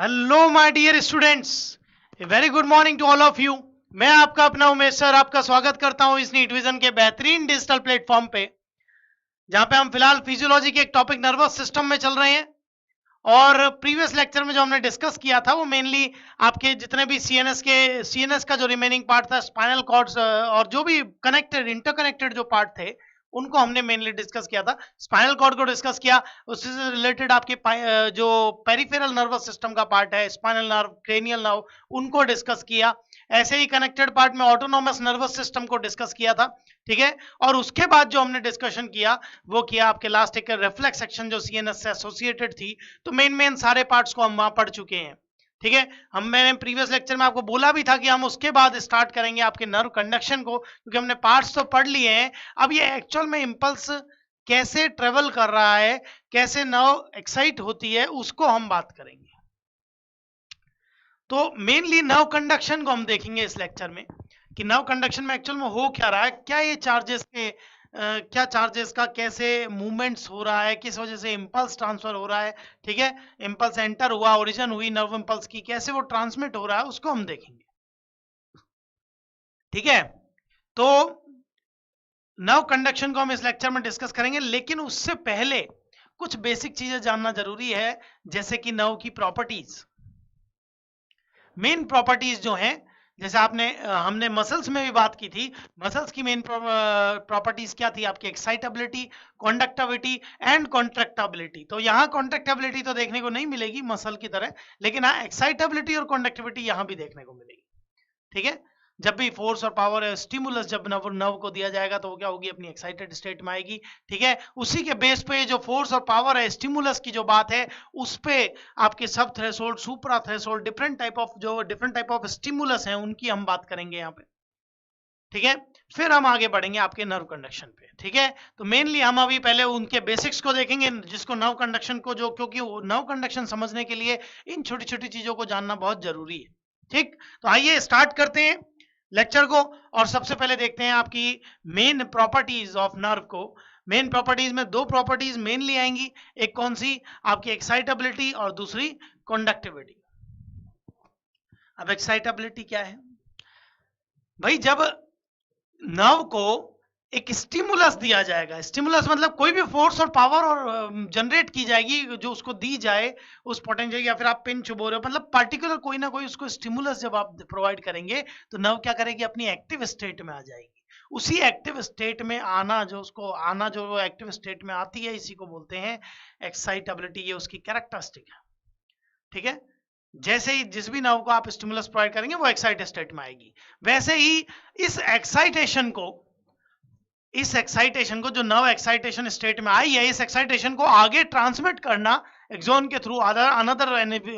Hello my dear students, very good morning to all of you. मैं आपका अपना Umesh sir आपका स्वागत करता हूं इस नीट विजन के बेहतरीन डिजिटल प्लेटफॉर्म पे, जहां पे हम फिलहाल फिजियोलॉजी के एक टॉपिक नर्वस सिस्टम में चल रहे हैं। और प्रीवियस लेक्चर में जो हमने डिस्कस किया था वो मेनली आपके जितने भी सीएनएस का जो रिमेनिंग पार्ट था, स्पाइनल कॉर्ड्स और जो भी कनेक्टेड इंटरकनेक्टेड जो पार्ट थे उनको हमने मेनली डिस्कस किया था। स्पाइनल कॉर्ड को डिस्कस किया, उससे रिलेटेड आपके जो पेरिफेरल नर्वस सिस्टम का पार्ट है, स्पाइनल नर्व, क्रेनियल नर्व, उनको डिस्कस किया। ऐसे ही कनेक्टेड पार्ट में ऑटोनोमस नर्वस सिस्टम को डिस्कस किया था, ठीक है। और उसके बाद जो हमने डिस्कशन किया वो किया आपके लास्ट एक रिफ्लेक्स सेक्शन जो सीएनएस से एसोसिएटेड थी। तो मेन सारे पार्ट्स को हम वहां पढ़ चुके हैं, ठीक है। मैंने प्रीवियस लेक्चर में आपको बोला भी था कि हम उसके बाद स्टार्ट करेंगे आपके नर्व कंडक्शन को, क्योंकि हमने पार्ट्स तो पढ़ लिए हैं। अब ये एक्चुअल में इंपल्स कैसे ट्रेवल कर रहा है, कैसे नर्व एक्साइट होती है, उसको हम बात करेंगे। तो मेनली नर्व कंडक्शन को हम देखेंगे इस लेक्चर में कि नर्व कंडक्शन में एक्चुअल में हो क्या रहा है, क्या ये चार्जेस के क्या चार्जेस का कैसे मूवमेंट्स हो रहा है, किस वजह से इंपल्स ट्रांसफर हो रहा है, ठीक है। इंपल्स एंटर हुआ, ओरिजिन हुई नर्व इंपल्स की, कैसे वो ट्रांसमिट हो रहा है उसको हम देखेंगे, ठीक है। तो नर्व कंडक्शन को हम इस लेक्चर में डिस्कस करेंगे, लेकिन उससे पहले कुछ बेसिक चीजें जानना जरूरी है, जैसे कि नर्व की प्रॉपर्टीज, मेन प्रॉपर्टीज जो हैं। जैसे हमने मसल्स में भी बात की थी। मसल्स की मेन प्रॉपर्टीज क्या थी आपकी? Excitability, conductivity and contractibility. तो यहाँ कॉन्ट्रैक्टिबिलिटी तो देखने को नहीं मिलेगी मसल की तरह, लेकिन हाँ एक्साइटेबिलिटी और कॉन्डक्टिविटी यहाँ भी देखने को मिलेगी, ठीक है। जब भी फोर्स और पावर स्टिमुलस जब नर्व को दिया जाएगा तो वो क्या होगी? अपनी एक्साइटेड स्टेट में आएगी, ठीक है। उसी के बेस पे जो फोर्स और पावर है, स्टिमुलस की जो बात है, उस पे आपके सब threshold, supra threshold, different type of stimulus हैं उनकी हम बात करेंगे यहाँ पे, ठीक है। फिर हम आगे बढ़ेंगे आपके नर्व कंडक्शन पे, ठीक है। तो मेनली हम अभी पहले उनके बेसिक्स को देखेंगे, जिसको नर्व कंडक्शन को जो, क्योंकि नर्व कंडक्शन समझने के लिए इन छोटी छोटी चीजों को जानना बहुत जरूरी है, ठीक। तो आइए स्टार्ट करते हैं लेक्चर को। और सबसे पहले देखते हैं आपकी मेन प्रॉपर्टीज ऑफ नर्व को। मेन प्रॉपर्टीज में दो प्रॉपर्टीज मेनली आएंगी, एक कौन सी? आपकी एक्साइटेबिलिटी और दूसरी कंडक्टिविटी। अब एक्साइटेबिलिटी क्या है भाई? जब नर्व को एक स्टिमुलस दिया जाएगा, स्टिमुलस मतलब कोई भी फोर्स और पावर और जनरेट की जाएगी जो उसको दी जाए, उस पोटेंशियल, या फिर आप पिन चुबो रहे हो, मतलब पर्टिकुलर कोई ना कोई उसको स्टिमुलस जब आप प्रोवाइड करेंगे तो नर्व क्या करेगी? अपनी एक्टिव स्टेट में आ जाएगी। उसी एक्टिव स्टेट में आना, जो एक्टिव स्टेट में आती है, इसी को बोलते हैं एक्साइटेबिलिटी। ये उसकी कैरेक्टरिस्टिक है, ठीक है। जैसे ही जिस भी नर्व को आप स्टिमुलस प्रोवाइड करेंगे वो एक्साइटेड स्टेट में आएगी। वैसे ही इस एक्साइटेशन को जो नर्व एक्साइटेशन स्टेट में आई है, इस एक्साइटेशन को आगे ट्रांसमिट करना एक्सोन के थ्रू अनदर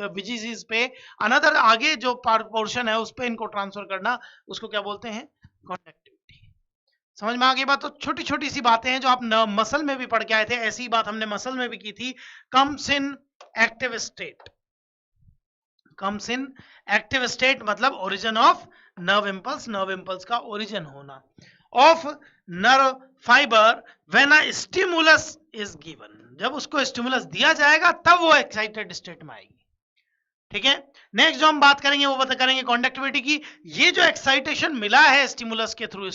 विजिज पे, अनदर आगे जो पोर्शन है उस पे इनको ट्रांसफर करना, उसको क्या बोलते हैं? कंडक्टिविटी। समझ में आ गई बात? तो छोटी छोटी सी बातें हैं जो आप मसल में भी पढ़ के आए थे, ऐसी बात हमने मसल में भी की थी। Comes in active state, comes in active state मतलब ओरिजिन ऑफ नर्व इंपल्स का ओरिजिन होना of nerve fibre when a stimulus is given. जब उसको स्टिमुलस दिया जाएगा तब वो एक्साइटेड स्टेट में आएगी, ठीक है। नेक्स्ट जो हम बात करेंगे वो बता करेंगे कंडक्टिविटी की। ये जो एक्साइटेशन मिला है स्टिमुलस के थ्रू,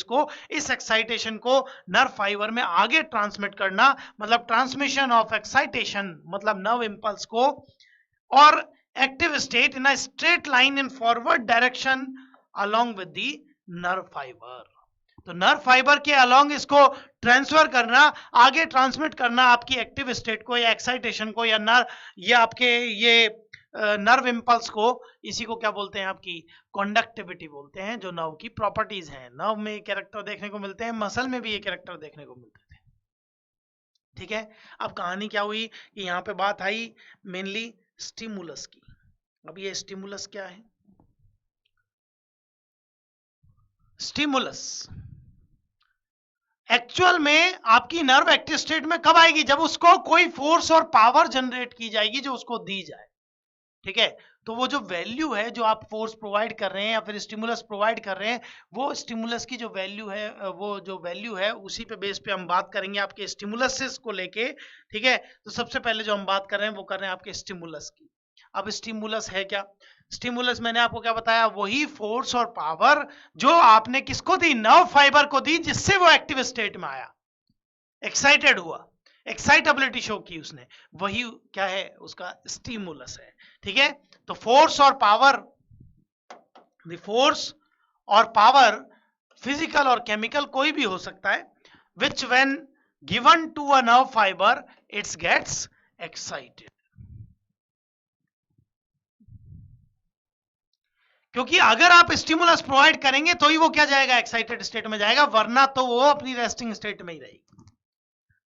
इस एक्साइटेशन को नर्व फाइबर में आगे ट्रांसमिट करना, मतलब ट्रांसमिशन ऑफ एक्साइटेशन, मतलब नर्व इंपल्स को और active state in a straight line in forward direction along with the nerve fibre. तो नर्व फाइबर के अलोंग इसको ट्रांसफर करना, आगे ट्रांसमिट करना आपकी एक्टिव स्टेट को या एक्साइटेशन को, या नर्व इंपल्स को, इसी को क्या बोलते हैं? आपकी कंडक्टिविटी बोलते हैं। जो नर्व की प्रॉपर्टीज हैं, नर्व में ये कैरेक्टर देखने को मिलते हैं, मसल में भी ये कैरेक्टर देखने को मिलते थे, ठीक है। अब कहानी क्या हुई कि यहाँ पे बात आई मेनली स्टिमुलस की। अब ये स्टिमुलस क्या है? स्टिमुलस एक्चुअल में आपकी नर्व एक्टिव स्टेट में कब आएगी? जब उसको कोई फोर्स और पावर जनरेट की जाएगी जो उसको दी जाए, ठीक है। तो वो जो वैल्यू है, जो आप फोर्स प्रोवाइड कर रहे हैं या फिर स्टिमुलस प्रोवाइड कर रहे हैं, वो स्टिमुलस की जो वैल्यू है, उसी पे बेस पे हम बात करेंगे आपके स्टिमुलस को लेके, ठीक है। तो सबसे पहले जो हम बात कर रहे हैं वो कर रहे हैं आपके स्टिमुलस की। अब स्टिमुलस है क्या? स्टिमुलस मैंने आपको क्या बताया, वही फोर्स और पावर जो आपने किसको दी, नर्व फाइबर को दी, जिससे वो एक्टिव स्टेट में आया, एक्साइटेड हुआ, एक्साइटेबिलिटी शो की उसने, वही क्या है, उसका स्टिमुलस है। ठीक है, तो फोर्स और पावर, द फोर्स और पावर फिजिकल और केमिकल कोई भी हो सकता है, which when given to a nerve fiber it gets excited। क्योंकि अगर आप स्टिमुलस प्रोवाइड करेंगे तो ही वो क्या जाएगा, एक्साइटेड स्टेट में जाएगा, वरना तो वो अपनी रेस्टिंग स्टेट में ही रहेगी।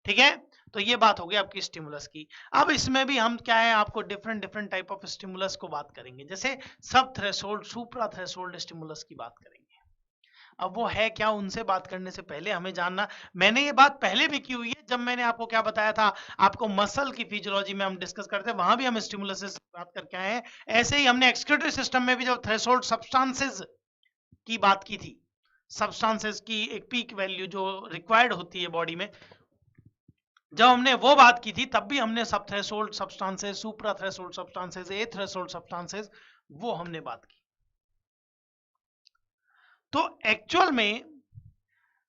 ठीक है, तो ये बात हो गई आपकी स्टिमुलस की। अब इसमें भी हम क्या है, आपको different different type of stimulus को बात करेंगे, जैसे सब थ्रेशोल्ड, सुप्रा थ्रेशोल्ड स्टिमुलस की बात करेंगे। अब वो है क्या, उनसे बात करने से पहले हमें जानना, मैंने ये बात पहले भी की हुई है, जब मैंने आपको क्या बताया था, आपको मसल की फिजियोलॉजी में हम डिस्कस करते हैं, वहां भी हम स्टिमुलस से बात करके आए हैं। ऐसे ही हमने एक्सक्रीटरी सिस्टम में भी जब थ्रेशोल्ड सब्सटेंसेस की बात की थी, सब्सटेंसेस की एक पीक वैल्यू जो रिक्वायर्ड होती है बॉडी में, जब हमने वो बात की थी, तब भी हमने सब थ्रेशोल्ड सब्सटेंसेस, सुप्रा थ्रेशोल्ड सब्सटेंसेस, ए थ्रेशोल्ड सब्सटेंसेस, वो हमने बात की। तो एक्चुअल में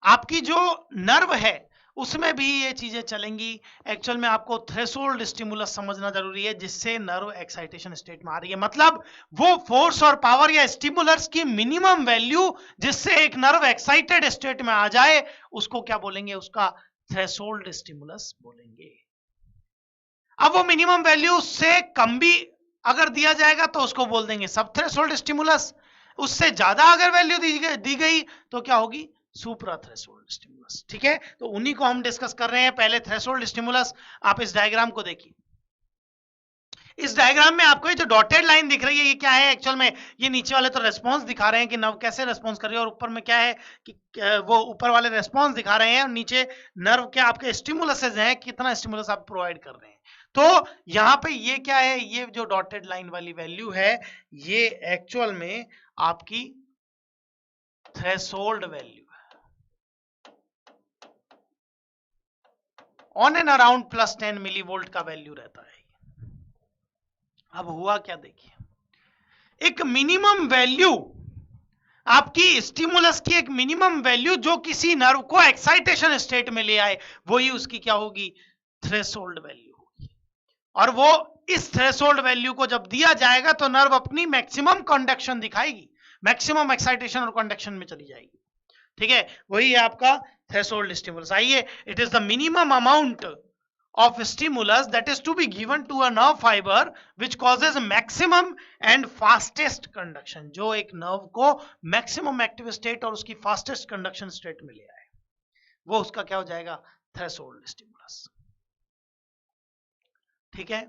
आपकी जो नर्व है उसमें भी ये चीजें चलेंगी। एक्चुअल में आपको थ्रेशोल्ड स्टिमुलस समझना जरूरी है, जिससे नर्व एक्साइटेशन स्टेट में आ रही है, मतलब वो फोर्स और पावर या स्टिमुलस की मिनिमम वैल्यू जिससे एक नर्व एक्साइटेड स्टेट में आ जाए, उसको क्या बोलेंगे, उसका थ्रेशोल्ड स्टिमुलस बोलेंगे। अब वो मिनिमम वैल्यू से कम भी अगर दिया जाएगा तो उसको बोल देंगे सब थ्रेशोल्ड स्टिमुलस, उससे ज्यादा अगर वैल्यू दी गई तो क्या होगी, सुप्रा थ्रेशोल्ड स्टिमुलस। ठीक है, तो उन्हीं को हम डिस्कस कर रहे हैं। पहले थ्रेशोल्ड स्टिमुलस, आप इस डायग्राम को देखिए। इस डायग्राम में आपको ये जो डॉटेड लाइन दिख रही है, ये क्या है एक्चुअल में, ये नीचे वाले तो रेस्पॉन्स दिखा रहे हैं कि नर्व कैसे रेस्पॉन्स कर रही है, और ऊपर में क्या है कि वो ऊपर वाले रेस्पॉन्स दिखा रहे हैं, और नीचे नर्व क्या आपके स्टिमुलसेस हैं, कितना स्टिमुलस आप प्रोवाइड कर रहे हैं। तो यहाँ पे ये क्या है, ये जो डॉटेड लाइन वाली वैल्यू है, ये एक्चुअल में आपकी थ्रेशोल्ड वैल्यू है, ऑन एंड अराउंड +10 मिलीवोल्ट का वैल्यू रहता है। अब हुआ क्या, देखिए, एक मिनिमम वैल्यू, आपकी स्टिमुलस की एक मिनिमम वैल्यू जो किसी नर्व को एक्साइटेशन स्टेट में ले आए, वही उसकी क्या होगी, थ्रेशोल्ड वैल्यू होगी। और वो इस थ्रेशोल्ड वैल्यू को जब दिया जाएगा तो नर्व अपनी मैक्सिमम कंडक्शन दिखाएगी, मैक्सिमम एक्साइटेशन और कंडक्शन में चली जाएगी। ठीक है, वही है आपका थ्रेशोल्ड स्टिमुलस। आइए, it is the minimum amount of stimulus that is to be given to a nerve fiber which causes maximum and fastest conduction, जो एक नर्व को मैक्सिमम एक्टिव स्टेट और उसकी फास्टेस्ट कंडक्शन स्टेट में ले आए, वो उसका क्या हो जाएगा, थ्रेशोल्ड स्टिमुलस। ठीक है,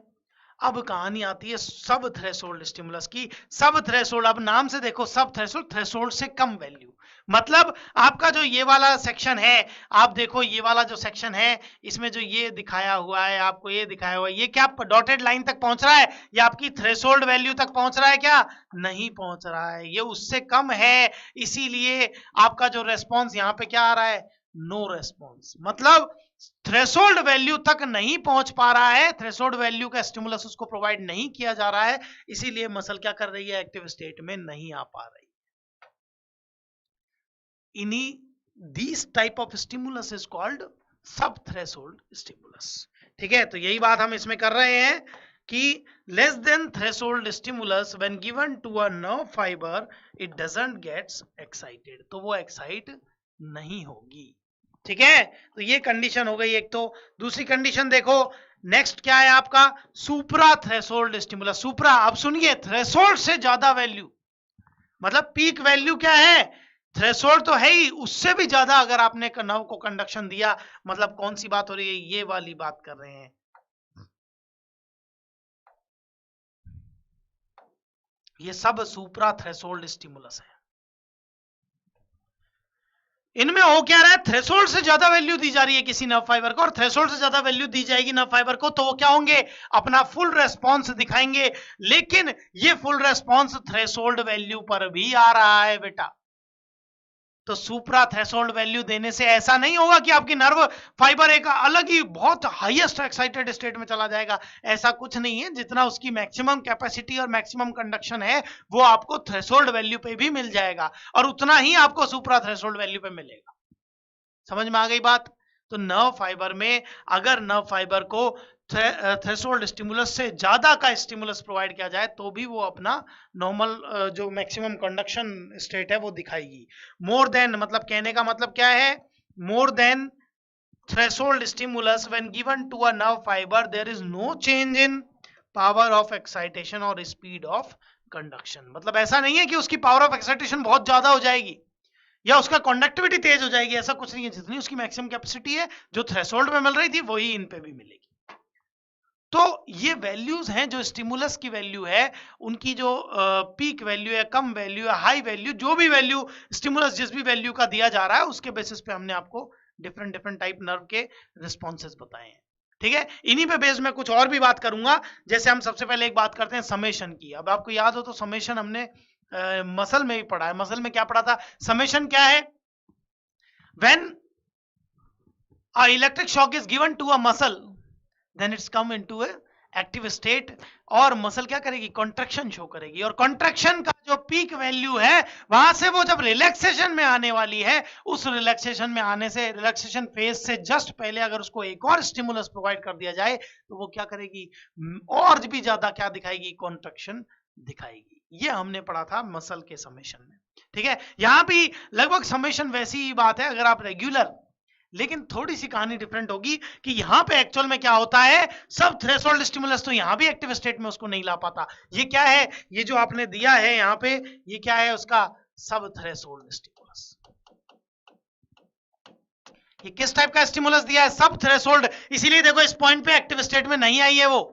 अब कहानी आती है सब थ्रेशोल्ड स्टिमुलस की। सब थ्रेशोल्ड, अब नाम से देखो, सब थ्रेशोल्ड, थ्रेशोल्ड से कम वैल्यू, मतलब आपका जो ये वाला सेक्शन है, आप देखो ये वाला जो सेक्शन है, इसमें जो ये दिखाया हुआ है, आपको ये दिखाया हुआ है, ये क्या डॉटेड लाइन तक पहुंच रहा है, ये आपकी थ्रेशोल्ड वैल्यू तक पहुंच रहा है क्या, नहीं पहुंच रहा है, ये उससे कम है, इसीलिए आपका जो रेस्पॉन्स यहाँ पे क्या आ रहा है, नो रेस्पॉन्स, मतलब थ्रेशोल्ड वैल्यू तक नहीं पहुंच पा रहा है, थ्रेशोल्ड वैल्यू का स्टिमुलस उसको प्रोवाइड नहीं किया जा रहा है, इसीलिए मसल क्या कर रही है, एक्टिव स्टेट में नहीं आ पा रही। इन्हीं this type of stimulus is called सब थ्रेशोल्ड स्टिमुलस। ठीक है, तो यही बात हम इसमें कर रहे हैं कि less than threshold stimulus when given to a nerve fibre it doesn't gets excited, तो वो एक्साइट नहीं होगी। ठीक है, तो ये कंडीशन हो गई एक। तो दूसरी कंडीशन देखो, नेक्स्ट क्या है आपका, सुप्रा थ्रेशोल्ड स्टिमुलस। सुप्रा, अब सुनिए, थ्रेशोल्ड से ज्यादा वैल्यू, मतलब पीक वैल्यू क्या है, थ्रेशोल्ड तो है ही, उससे भी ज्यादा अगर आपने नर्व को कंडक्शन दिया, मतलब कौन सी बात हो रही है, ये वाली बात कर रहे हैं, ये सब सुप्रा थ्रेशोल्ड स्टिमुलस है। इनमें हो क्या रहा है, थ्रेशोल्ड से ज्यादा वैल्यू दी जा रही है किसी नर्व फाइबर को, और थ्रेशोल्ड से ज्यादा वैल्यू दी जाएगी नर्व फाइबर को, तो वो क्या होंगे, अपना फुल रेस्पॉन्स दिखाएंगे, लेकिन ये फुल रेस्पॉन्स थ्रेशोल्ड वैल्यू पर भी आ रहा है बेटा। तो सुप्रा थ्रेशोल्ड वैल्यू देने से ऐसा नहीं होगा कि आपकी नर्व फाइबर एक अलग ही बहुत हाईएस्ट एक्साइटेड स्टेट में चला जाएगा, ऐसा कुछ नहीं है। जितना उसकी मैक्सिमम कैपेसिटी और मैक्सिमम कंडक्शन है वो आपको थ्रेशोल्ड वैल्यू पे भी मिल जाएगा और उतना ही आपको सुप्रा थ्रेशोल्ड वैल्यू पे मिलेगा। समझ में आ गई बात? तो नर्व फाइबर में अगर नर्व फाइबर को थ्रेशोल्ड स्टिमुलस से ज्यादा का स्टिमुलस प्रोवाइड किया जाए तो भी वो अपना नॉर्मल जो मैक्सिमम कंडक्शन स्टेट है वो दिखाएगी। मोर देन मतलब कहने का मतलब क्या है, more than threshold stimulus when given to a nerve fibre there is no change in power of excitation और स्पीड ऑफ कंडक्शन। मतलब ऐसा नहीं है कि उसकी पावर ऑफ एक्साइटेशन बहुत ज्यादा हो जाएगी या उसका कंडक्टिविटी तेज हो जाएगी, ऐसा कुछ नहीं है। जितनी उसकी मैक्सिमम कैपेसिटी है जो थ्रेशोल्ड में मिल रही थी वही इन पे भी मिलेगी। तो ये वैल्यूज हैं जो स्टिमुलस की वैल्यू है, उनकी जो पीक वैल्यू है, कम वैल्यू है, हाई वैल्यू, जो भी वैल्यू स्टिमुलस जिस भी वैल्यू का दिया जा रहा है उसके बेसिस पे हमने आपको डिफरेंट डिफरेंट टाइप नर्व के रिस्पॉन्सेज बताए हैं। ठीक है, इन्हीं पे बेस में कुछ और भी बात करूंगा। जैसे हम सबसे पहले एक बात करते हैं समेशन की। अब आपको याद हो तो समेशन हमने मसल में भी पढ़ा है। मसल में क्या पढ़ा था? समेशन क्या है? When a electric shock is given to a muscle then its come into a active state और मसल क्या करेगी? कॉन्ट्रैक्शन शो करेगी और कॉन्ट्रैक्शन का जो पीक वैल्यू है वहां से वो जब रिलैक्सेशन में आने वाली है, उस रिलैक्सेशन में आने से, रिलैक्सेशन फेज से जस्ट पहले अगर उसको एक और स्टिमुलस प्रोवाइड कर दिया जाए तो वो क्या करेगी? और भी ज्यादा क्या दिखाएगी? कॉन्ट्रैक्शन दिखाएगी। ये हमने पढ़ा था मसल के समेशन में। ठीक है, यहां भी लगभग समेशन वैसी ही बात है अगर आप रेगुलर, लेकिन थोड़ी सी कहानी डिफरेंट होगी कि यहां पे एक्चुअल में क्या होता है, सब थ्रेशोल्ड स्टिमुलस तो यहां भी एक्टिव स्टेट में उसको नहीं ला पाता। ये क्या है? ये जो आपने दिया है यहां पे, ये क्या है? उसका सब थ्रेशोल्ड स्टिमुलस। ये किस टाइप का स्टिमुलस दिया है? सब थ्रेशोल्ड। इसीलिए देखो इस पॉइंट पे एक्टिव स्टेट में नहीं आई है वो।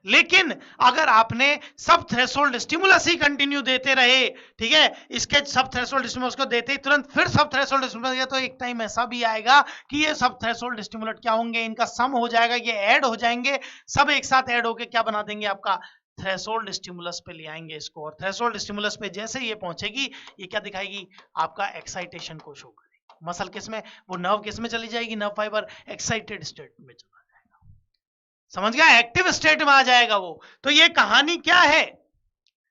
लेकिन अगर आपने सब थ्रेशोल्ड स्टिमुलस ही कंटिन्यू देते रहे, ठीक है, इसके सब थ्रेशोल्ड स्टिमुलस को देते ही तुरंत फिर सब थ्रेशोल्ड स्टिमुलस दिया, तो एक टाइम ऐसा भी आएगा कि ये सब थ्रेशोल्ड स्टिमुलस क्या होंगे? इनका सम हो जाएगा, ये ऐड हो जाएंगे, सब एक साथ ऐड होके क्या बना देंगे? आपका थ्रेशोल्ड स्टिमुलस पे ले आएंगे इसको। और थ्रेशोल्ड स्टिमुलस पे जैसे ये पहुंचेगी, ये क्या दिखाएगी? आपका एक्साइटेशन को शो करेगी। मसल किस में? वो नर्व किस में चली जाएगी? नर्व फाइबर एक्साइटेड स्टेट में चला जाएगा। समझ गया? एक्टिव स्टेट में आ जाएगा वो। तो ये कहानी क्या है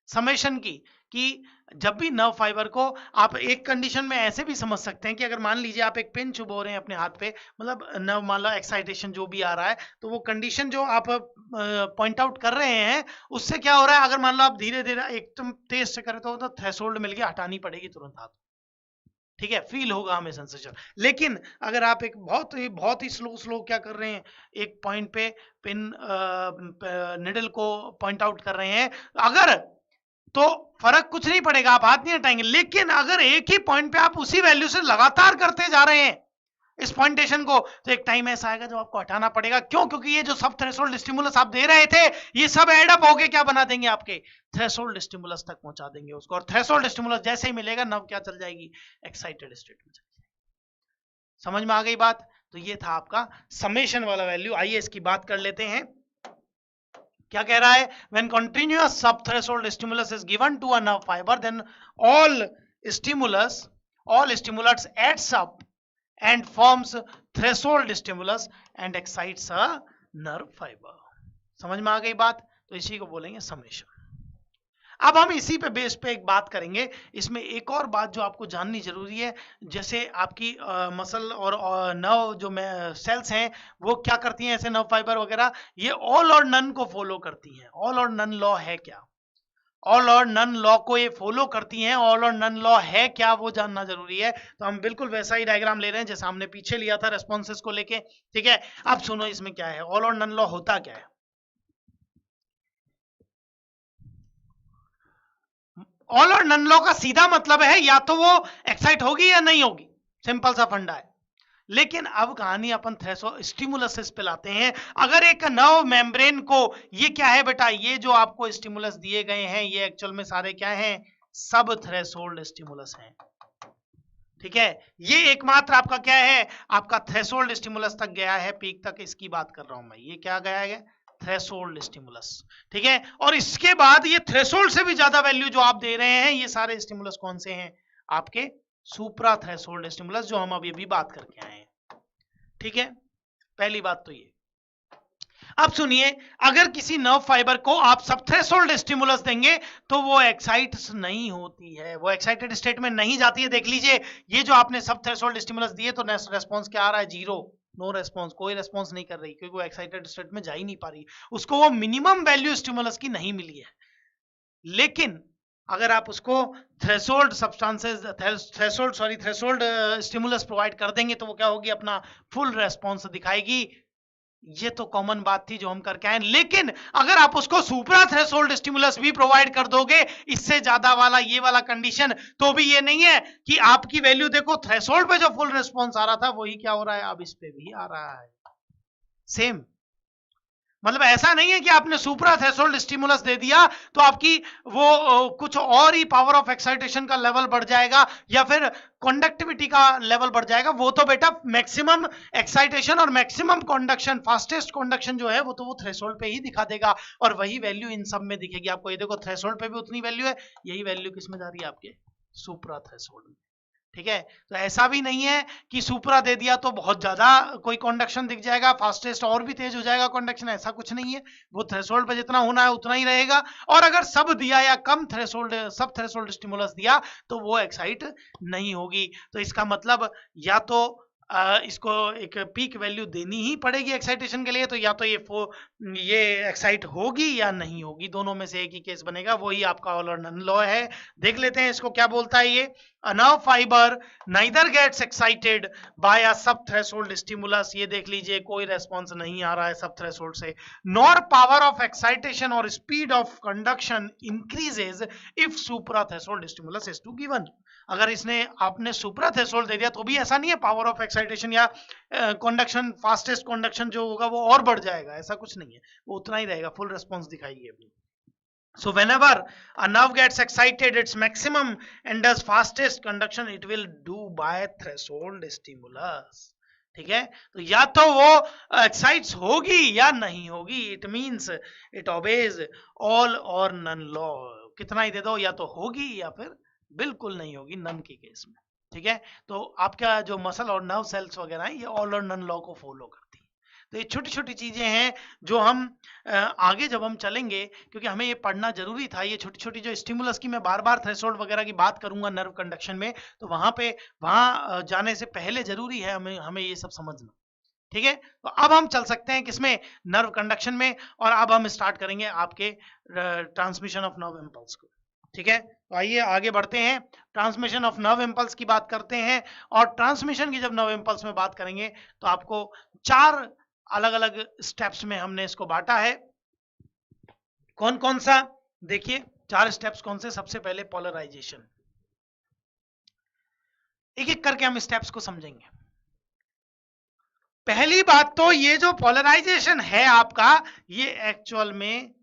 समेशन की, कि जब भी नर्व फाइबर को आप एक कंडीशन में ऐसे भी समझ सकते हैं कि अगर मान लीजिए आप एक पिन चुभो रहे हैं अपने हाथ पे, मतलब नर्व मान लो एक्साइटेशन जो भी आ रहा है, तो वो कंडीशन जो आप पॉइंट आउट कर रहे हैं उससे क्या हो रहा है? अगर मान लो आप धीरे धीरे एकदम तेज से करें तो थ्रेशोल्ड मिल गया, हटानी पड़ेगी तुरंत हाथ। ठीक है, फील होगा हमें सेंसेशन। लेकिन अगर आप एक बहुत ही स्लो क्या कर रहे हैं, एक पॉइंट पे पिन निडल को पॉइंट आउट कर रहे हैं, अगर तो फर्क कुछ नहीं पड़ेगा, आप हाथ नहीं हटाएंगे। लेकिन अगर एक ही पॉइंट पे आप उसी वैल्यू से लगातार करते जा रहे हैं इस पॉइंटेशन को, तो एक टाइम ऐसा आएगा जब आपको हटाना पड़ेगा। क्यों? क्योंकि ये जो सब थ्रेशोल्ड स्टिमुलस आप दे रहे थे, ये सब एड अप होके क्या बना देंगे? आपके थ्रेशोल्ड स्टिमुलस तक पहुंचा देंगे उसको। और थ्रेशोल्ड स्टिमुलस जैसे ही मिलेगा, नर्व क्या चल जाएगी? एक्साइटेड स्टेट में चल जाएगी। समझ में आ गई बात? तो ये था आपका समेशन वाला वैल्यू। आइए इसकी बात कर लेते हैं। क्या कह रहा है? when continuous subthreshold stimulus is given to a nerve fiber, then all stimulus adds up and forms threshold stimulus and excites a nerve fiber. समझ में आ गई बात? तो इसी को बोलेंगे समेशन। अब हम इसी पे बेस पे एक बात करेंगे। इसमें एक और बात जो आपको जाननी जरूरी है, जैसे आपकी मसल और नर्व जो सेल्स हैं वो क्या करती हैं, ऐसे नर्व फाइबर वगैरह, ये ऑल और नन को फॉलो करती हैं। ऑल और नन लॉ है क्या? ऑल और नन लॉ को ये फॉलो करती हैं। ऑल और नन लॉ है क्या, वो जानना जरूरी है। तो हम बिल्कुल वैसा ही डायग्राम ले रहे हैं जैसा हमने पीछे लिया था रेस्पॉन्सेस को लेके। ठीक है, अब सुनो इसमें क्या है, ऑल और नन लॉ होता क्या है। ऑल और नन लॉ का सीधा मतलब है या तो वो एक्साइट होगी या नहीं होगी, सिंपल सा फंडा है। लेकिन अब कहानी अपन स्टिमुलस पे लाते हैं। अगर एक नर्व मेम्ब्रेन को, ये क्या है बेटा, ये जो आपको स्टिमुलस दिए गए हैं ये एक्चुअल में सारे क्या हैं? सब थ्रेशोल्ड स्टिमुलस हैं। ठीक है, ये एकमात्र आपका क्या है? आपका थ्रेशोल्ड स्टिमुलस तक गया है, पीक तक, इसकी बात कर रहा हूं मैं। ये क्या गया है? Threshold stimulus. ठीक है, और इसके बाद ये थ्रेशोल्ड से भी ज्यादा वैल्यू जो आप दे रहे हैं, ये सारे स्टिमुलस कौन से हैं? आपके सुप्रा थ्रेशोल्ड स्टिमुलस, जो हम अभी अभी बात करके आए हैं। ठीक है, पहली बात तो ये। अब सुनिए, अगर किसी नर्व फाइबर को आप सब थ्रेशोल्ड स्टिमुलस देंगे तो वो एक्साइट नहीं होती है, वो एक्साइटेड स्टेट में नहीं जाती है। देख लीजिए, ये जो आपने सब थ्रेशोल्ड स्टिमुलस दिए तो रेस्पॉन्स क्या आ रहा है? जीरो, नो रेस्पॉन्स, कोई रेस्पॉन्स नहीं कर रही, क्योंकि वो एक्साइटेड स्टेट में जा ही नहीं पा रही, उसको वो मिनिमम वैल्यू स्टिमुलस की नहीं मिली है। लेकिन अगर आप उसको threshold substances threshold stimulus provide कर देंगे तो वो क्या होगी? अपना फुल रेस्पॉन्स दिखाएगी। ये तो कॉमन बात थी जो हम करके आए। लेकिन अगर आप उसको सुप्रा थ्रेशोल्ड स्टिमुलस भी प्रोवाइड कर दोगे, इससे ज्यादा वाला, ये वाला कंडीशन, तो भी ये नहीं है कि आपकी वैल्यू देखो, थ्रेशोल्ड पे जो फुल रिस्पॉन्स आ रहा था वही क्या हो रहा है, अब इस पे भी आ रहा है सेम। मतलब ऐसा नहीं है कि आपने सुप्रा थ्रेशोल्ड स्टिमुलस दे दिया तो आपकी वो कुछ और ही पावर ऑफ एक्साइटेशन का लेवल बढ़ जाएगा या फिर कंडक्टिविटी का लेवल बढ़ जाएगा। वो तो बेटा मैक्सिमम एक्साइटेशन और मैक्सिमम कंडक्शन, फास्टेस्ट कंडक्शन जो है वो तो वो थ्रेशोल्ड पे ही दिखा देगा, और वही वैल्यू इन सब में दिखेगी आपको। ये देखो, थ्रेशोल्ड पे भी उतनी वैल्यू है, यही वैल्यू किस में जा रही है? आपके सुप्रा थ्रेशोल्ड में। ठीक है, तो ऐसा भी नहीं है कि सुपरा दे दिया तो बहुत ज्यादा कोई कंडक्शन दिख जाएगा, फास्टेस्ट और भी तेज हो जाएगा कंडक्शन, ऐसा कुछ नहीं है। वो थ्रेशोल्ड पे जितना होना है उतना ही रहेगा। और अगर सब दिया या कम थ्रेशोल्ड, सब थ्रेशोल्ड स्टिमुलस दिया तो वो एक्साइट नहीं होगी। तो इसका मतलब या तो इसको एक पीक वैल्यू देनी ही पड़ेगी एक्साइटेशन के लिए, तो या तो ये एक्साइट होगी या नहीं होगी, दोनों में से एक ही केस बनेगा। वही आपका ऑल और नन लॉ है। देख लेते हैं इसको क्या बोलता है ये। A nerve fiber neither gets excited by a subthreshold stimulus, ये देख लीजिए कोई रेस्पॉन्स नहीं आ रहा है सब थ्रेशोल्ड से, nor power of excitation or speed of conduction increases if suprathreshold stimulus is to given। अगर इसने आपने सुप्रा थ्रेशोल्ड दे दिया तो भी ऐसा नहीं है पावर ऑफ एक्साइटेशन या कंडक्शन, फास्टेस्ट कंडक्शन जो होगा वो और बढ़ जाएगा, ऐसा कुछ नहीं है, वो उतना ही रहेगा, फुल रेस्पॉन्स दिखाएगी अपनी। So whenever a nerve gets excited its maximum and does fastest conduction, it will do by threshold stimulus। ठीक है, तो या तो वो एक्साइट्स होगी या नहीं होगी, it means it obeys all और नन लॉ। कितना ही दे दो, या तो होगी या फिर बिल्कुल नहीं होगी, नन के केस में। ठीक है, तो आपका जो मसल और नर्व सेल्स वगैरह है ये ऑल और नन लॉ को फॉलो करती है। तो ये छोटी छोटी चीजें हैं जो हम आगे जब हम चलेंगे, क्योंकि हमें ये पढ़ना जरूरी था, ये छोटी छोटी जो स्टिमुलस की मैं बार बार थ्रेशोल्ड वगैरह की बात करूंगा नर्व कंडक्शन में, तो वहां जाने से पहले जरूरी है हमें ये सब समझना। ठीक है, तो अब हम चल सकते हैं किसमें? नर्व कंडक्शन में। और अब हम स्टार्ट करेंगे आपके ट्रांसमिशन ऑफ नर्व इम्पल्स को। ठीक है, तो आइए आगे बढ़ते हैं, ट्रांसमिशन ऑफ नर्व इम्पल्स की बात करते हैं। और ट्रांसमिशन की जब नर्व इम्पल्स में बात करेंगे तो आपको 4 अलग अलग स्टेप्स में हमने इसको बांटा है। कौन कौन सा? देखिए 4 स्टेप्स कौन से। सबसे पहले पोलराइजेशन, एक एक करके हम स्टेप्स को समझेंगे। पहली बात तो ये जो पोलराइजेशन है आपका, ये एक्चुअल में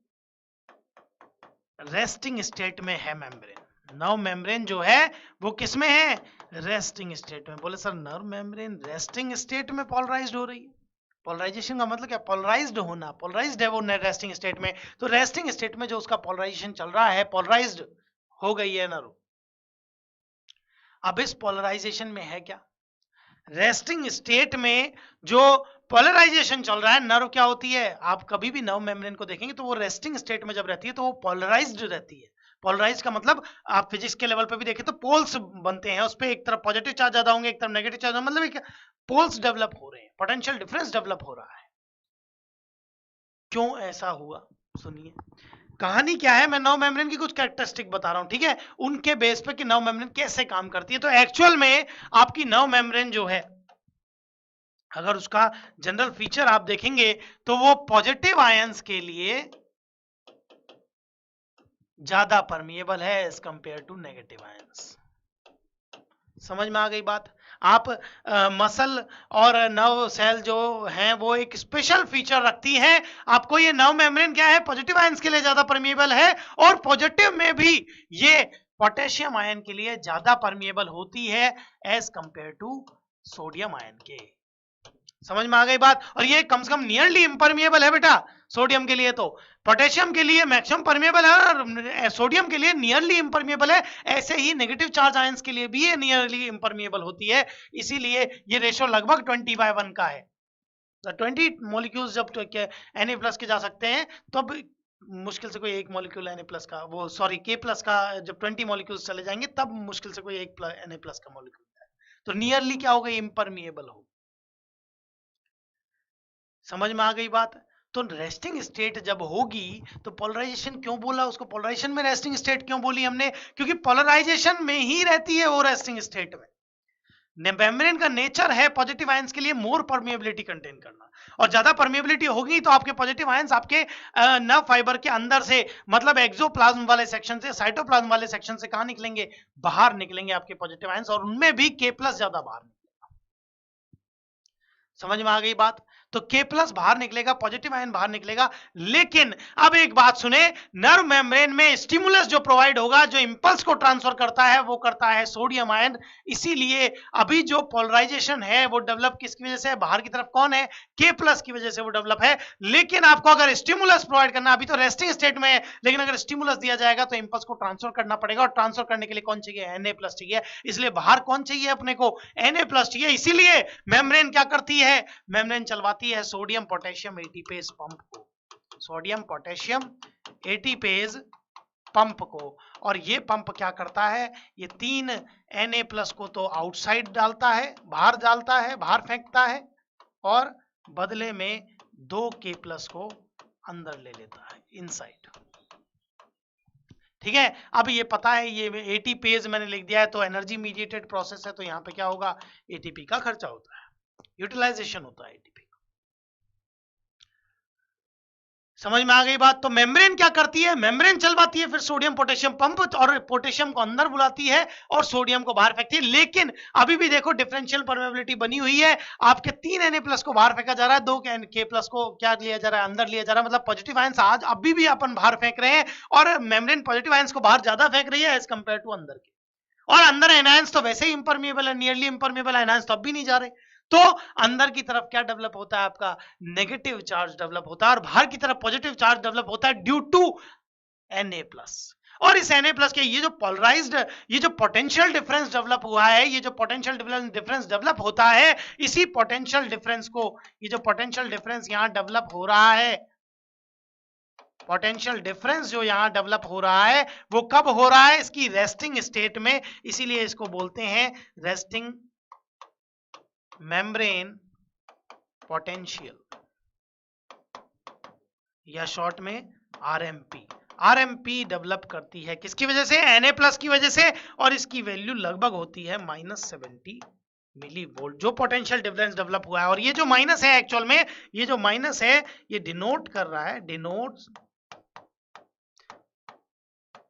रेस्टिंग स्टेट में है मेम्ब्रेन। नर्व मेम्ब्रेन जो है वो किस में है? रेस्टिंग स्टेट में। बोले sir nerve membrane resting state में पोलराइज्ड हो रही है? पोलराइजेशन का मतलब क्या? पोलराइज्ड होना, पोलराइज्ड है वो रेस्टिंग स्टेट में, तो रेस्टिंग स्टेट में जो उसका पोलराइजेशन चल रहा है, पोलराइज्ड हो गई है नर्व। अब इस पोलराइजेशन में है क्या? रेस्टिंग स्टेट में जो पोलराइजेशन चल रहा है, नर्व क्या होती है? आप कभी भी नर्व मेम्ब्रेन को देखेंगे तो वो रेस्टिंग स्टेट में जब रहती है तो वो पोलराइज्ड रहती है। पोलराइज का मतलब आप फिजिक्स के लेवल पे भी देखें तो पोल्स बनते हैं, उस पर एक तरफ पॉजिटिव चार्ज ज्यादा होंगे, एक तरफ नेगेटिव चार्ज, मतलब एक पोल्स डेवलप हो रहे हैं, पोटेंशियल डिफरेंस डेवलप हो रहा है। क्यों ऐसा हुआ? सुनिए कहानी क्या है। मैं नर्व मेम्ब्रेन की कुछ कैरेक्टरिस्टिक बता रहा हूं, ठीक है, उनके बेस पे कि नर्व मेम्ब्रेन कैसे काम करती है। तो एक्चुअल में आपकी नर्व मेम्ब्रेन जो है, अगर उसका जनरल फीचर आप देखेंगे तो वो पॉजिटिव आयंस के लिए ज्यादा परमिएबल है as compare to negative ions. समझ में आ गई बात? आप मसल और नर्व सेल जो हैं वो एक स्पेशल फीचर रखती हैं। आपको ये नर्व मेम्ब्रेन क्या है? पॉजिटिव आयंस के लिए ज्यादा परमिएबल है, और पॉजिटिव में भी ये पोटेशियम आयन के लिए ज्यादा परमिएबल होती है as compare to sodium ion के। समझ में आ गई बात। और ये कम से कम नियरली इम्परमिएबल है बेटा सोडियम के लिए, तो पोटेशियम के लिए मैक्सिमम परमिएबल है और सोडियम के लिए नियरली इम्परमिएबल है। ऐसे ही नेगेटिव चार्ज आयंस के लिए भी ये नियरली इम्परमिएबल होती है, इसीलिए ये रेशो लगभग 20/1 का है। 20 मॉलिक्यूल्स जब Na+ के जा सकते हैं तब मुश्किल से कोई एक मॉलिक्यूल Na+ का, वो सॉरी K+ का, जब 20 मॉलिक्यूल्स चले जाएंगे तब मुश्किल से कोई एक Na+ का मॉलिक्यूल है, तो नियरली क्या होगा, इम्परमिएबल होगा। समझ में आ गई बात। तो रेस्टिंग स्टेट जब होगी तो पोलराइजेशन क्यों बोला उसको, पोलराइजेशन में रेस्टिंग स्टेट क्यों बोली हमने, क्योंकि पोलराइजेशन में ही रहती है वो रेस्टिंग स्टेट में। मेम्ब्रेन का नेचर है पॉजिटिव आयंस के लिए मोर परमिएबिलिटी कंटेन करना, और ज्यादा परमिएबिलिटी होगी तो आपके पॉजिटिव आयंस आपके नर्व फाइबर के अंदर से, मतलब एक्सोप्लाज्म वाले सेक्शन से, साइटोप्लाज्म वाले सेक्शन से कहां निकलेंगे, बाहर निकलेंगे आपके पॉजिटिव आयंस, और उनमें भी K+ ज्यादा बाहर निकलेगा। समझ में आ गई बात। तो K+ बाहर निकलेगा, पॉजिटिव आयन बाहर निकलेगा। लेकिन अब एक बात सुने, नर्व मेम्ब्रेन में स्टिमुलस जो प्रोवाइड होगा, जो इंपल्स को ट्रांसफर करता है, वो करता है सोडियम आयन। इसीलिए अभी जो पोलराइजेशन है वो डेवलप किसकी वजह से है, बाहर की तरफ कौन है, K+ की वजह से वो डेवलप है। लेकिन आपको अगर स्टिमुलस प्रोवाइड करना, अभी तो रेस्टिंग स्टेट में है, लेकिन अगर स्टिमुलस दिया जाएगा तो इंपल्स को ट्रांसफर करना पड़ेगा, और ट्रांसफर करने के लिए कौन चाहिए, Na+ चाहिए। इसलिए बाहर कौन चाहिए अपने को, Na+ चाहिए। इसीलिए मेम्ब्रेन क्या करती है, मेम्ब्रेन चलवाती है सोडियम पोटेशियम एटीपेज पंप को, सोडियम पोटेशियम एटीपेज पंप को। और ये पंप क्या करता है, ये 3 Na+ को तो आउटसाइड डालता है, बाहर डालता है, बाहर फेंकता है, और बदले में 2 K+ को अंदर ले लेता है, इनसाइड। ठीक है, अब ये पता है, ये एटीपेज मैंने लिख दिया है, तो एनर्जी मीडिएटेड प्रोसेस है, तो यहां पे क्या होगा, एटीपी का खर्चा होता है, यूटिलाइजेशन होता है एटीपी। समझ में आ गई बात। तो मेम्ब्रेन क्या करती है, मेम्ब्रेन चलवाती है फिर सोडियम पोटेशियम पंप, और पोटेशियम को अंदर बुलाती है और सोडियम को बाहर फेंकती है। लेकिन अभी भी देखो डिफरेंशियल परमेबिलिटी बनी हुई है, आपके 3 Na+ को बाहर फेंका जा रहा है, 2 K+ को क्या लिया जा रहा है, अंदर लिया जा रहा है। मतलब पॉजिटिव आयंस आज अभी भी अपन बाहर फेंक रहे हैं, और मेम्ब्रेन पॉजिटिव आयंस को बाहर ज्यादा फेंक रही है एज कंपेयर टू अंदर के। और अंदर एनायंस तो वैसे ही इम्परमिएबल है, नियरली इम्परमिएबल एनायंस तो अब भी नहीं जा रहे। तो अंदर की तरफ क्या डेवलप होता है, आपका नेगेटिव चार्ज डेवलप होता है, और बाहर की तरफ पॉजिटिव चार्ज डेवलप होता है ड्यू टू Na+। और इस Na+ के ये जो पोलराइज्ड, ये जो पोटेंशियल डिफरेंस डेवलप हुआ है, ये जो पोटेंशियल डिफरेंस डेवलप होता है, इसी पोटेंशियल डिफरेंस को, ये जो पोटेंशियल डिफरेंस यहां डेवलप हो रहा है, पोटेंशियल डिफरेंस जो यहां डेवलप हो रहा है, वो कब हो रहा है, इसकी रेस्टिंग स्टेट में। इसीलिए इसको बोलते हैं रेस्टिंग मेम्ब्रेन पोटेंशियल, या शॉर्ट में RMP। RMP डेवलप करती है किसकी वजह से, Na+ की वजह से, और इसकी वैल्यू लगभग होती है -70 मिलीवोल्ट, जो पोटेंशियल डिफरेंस डेवलप हुआ है। और ये जो माइनस है, एक्चुअल में ये जो माइनस है, ये डिनोट कर रहा है, डिनोट्स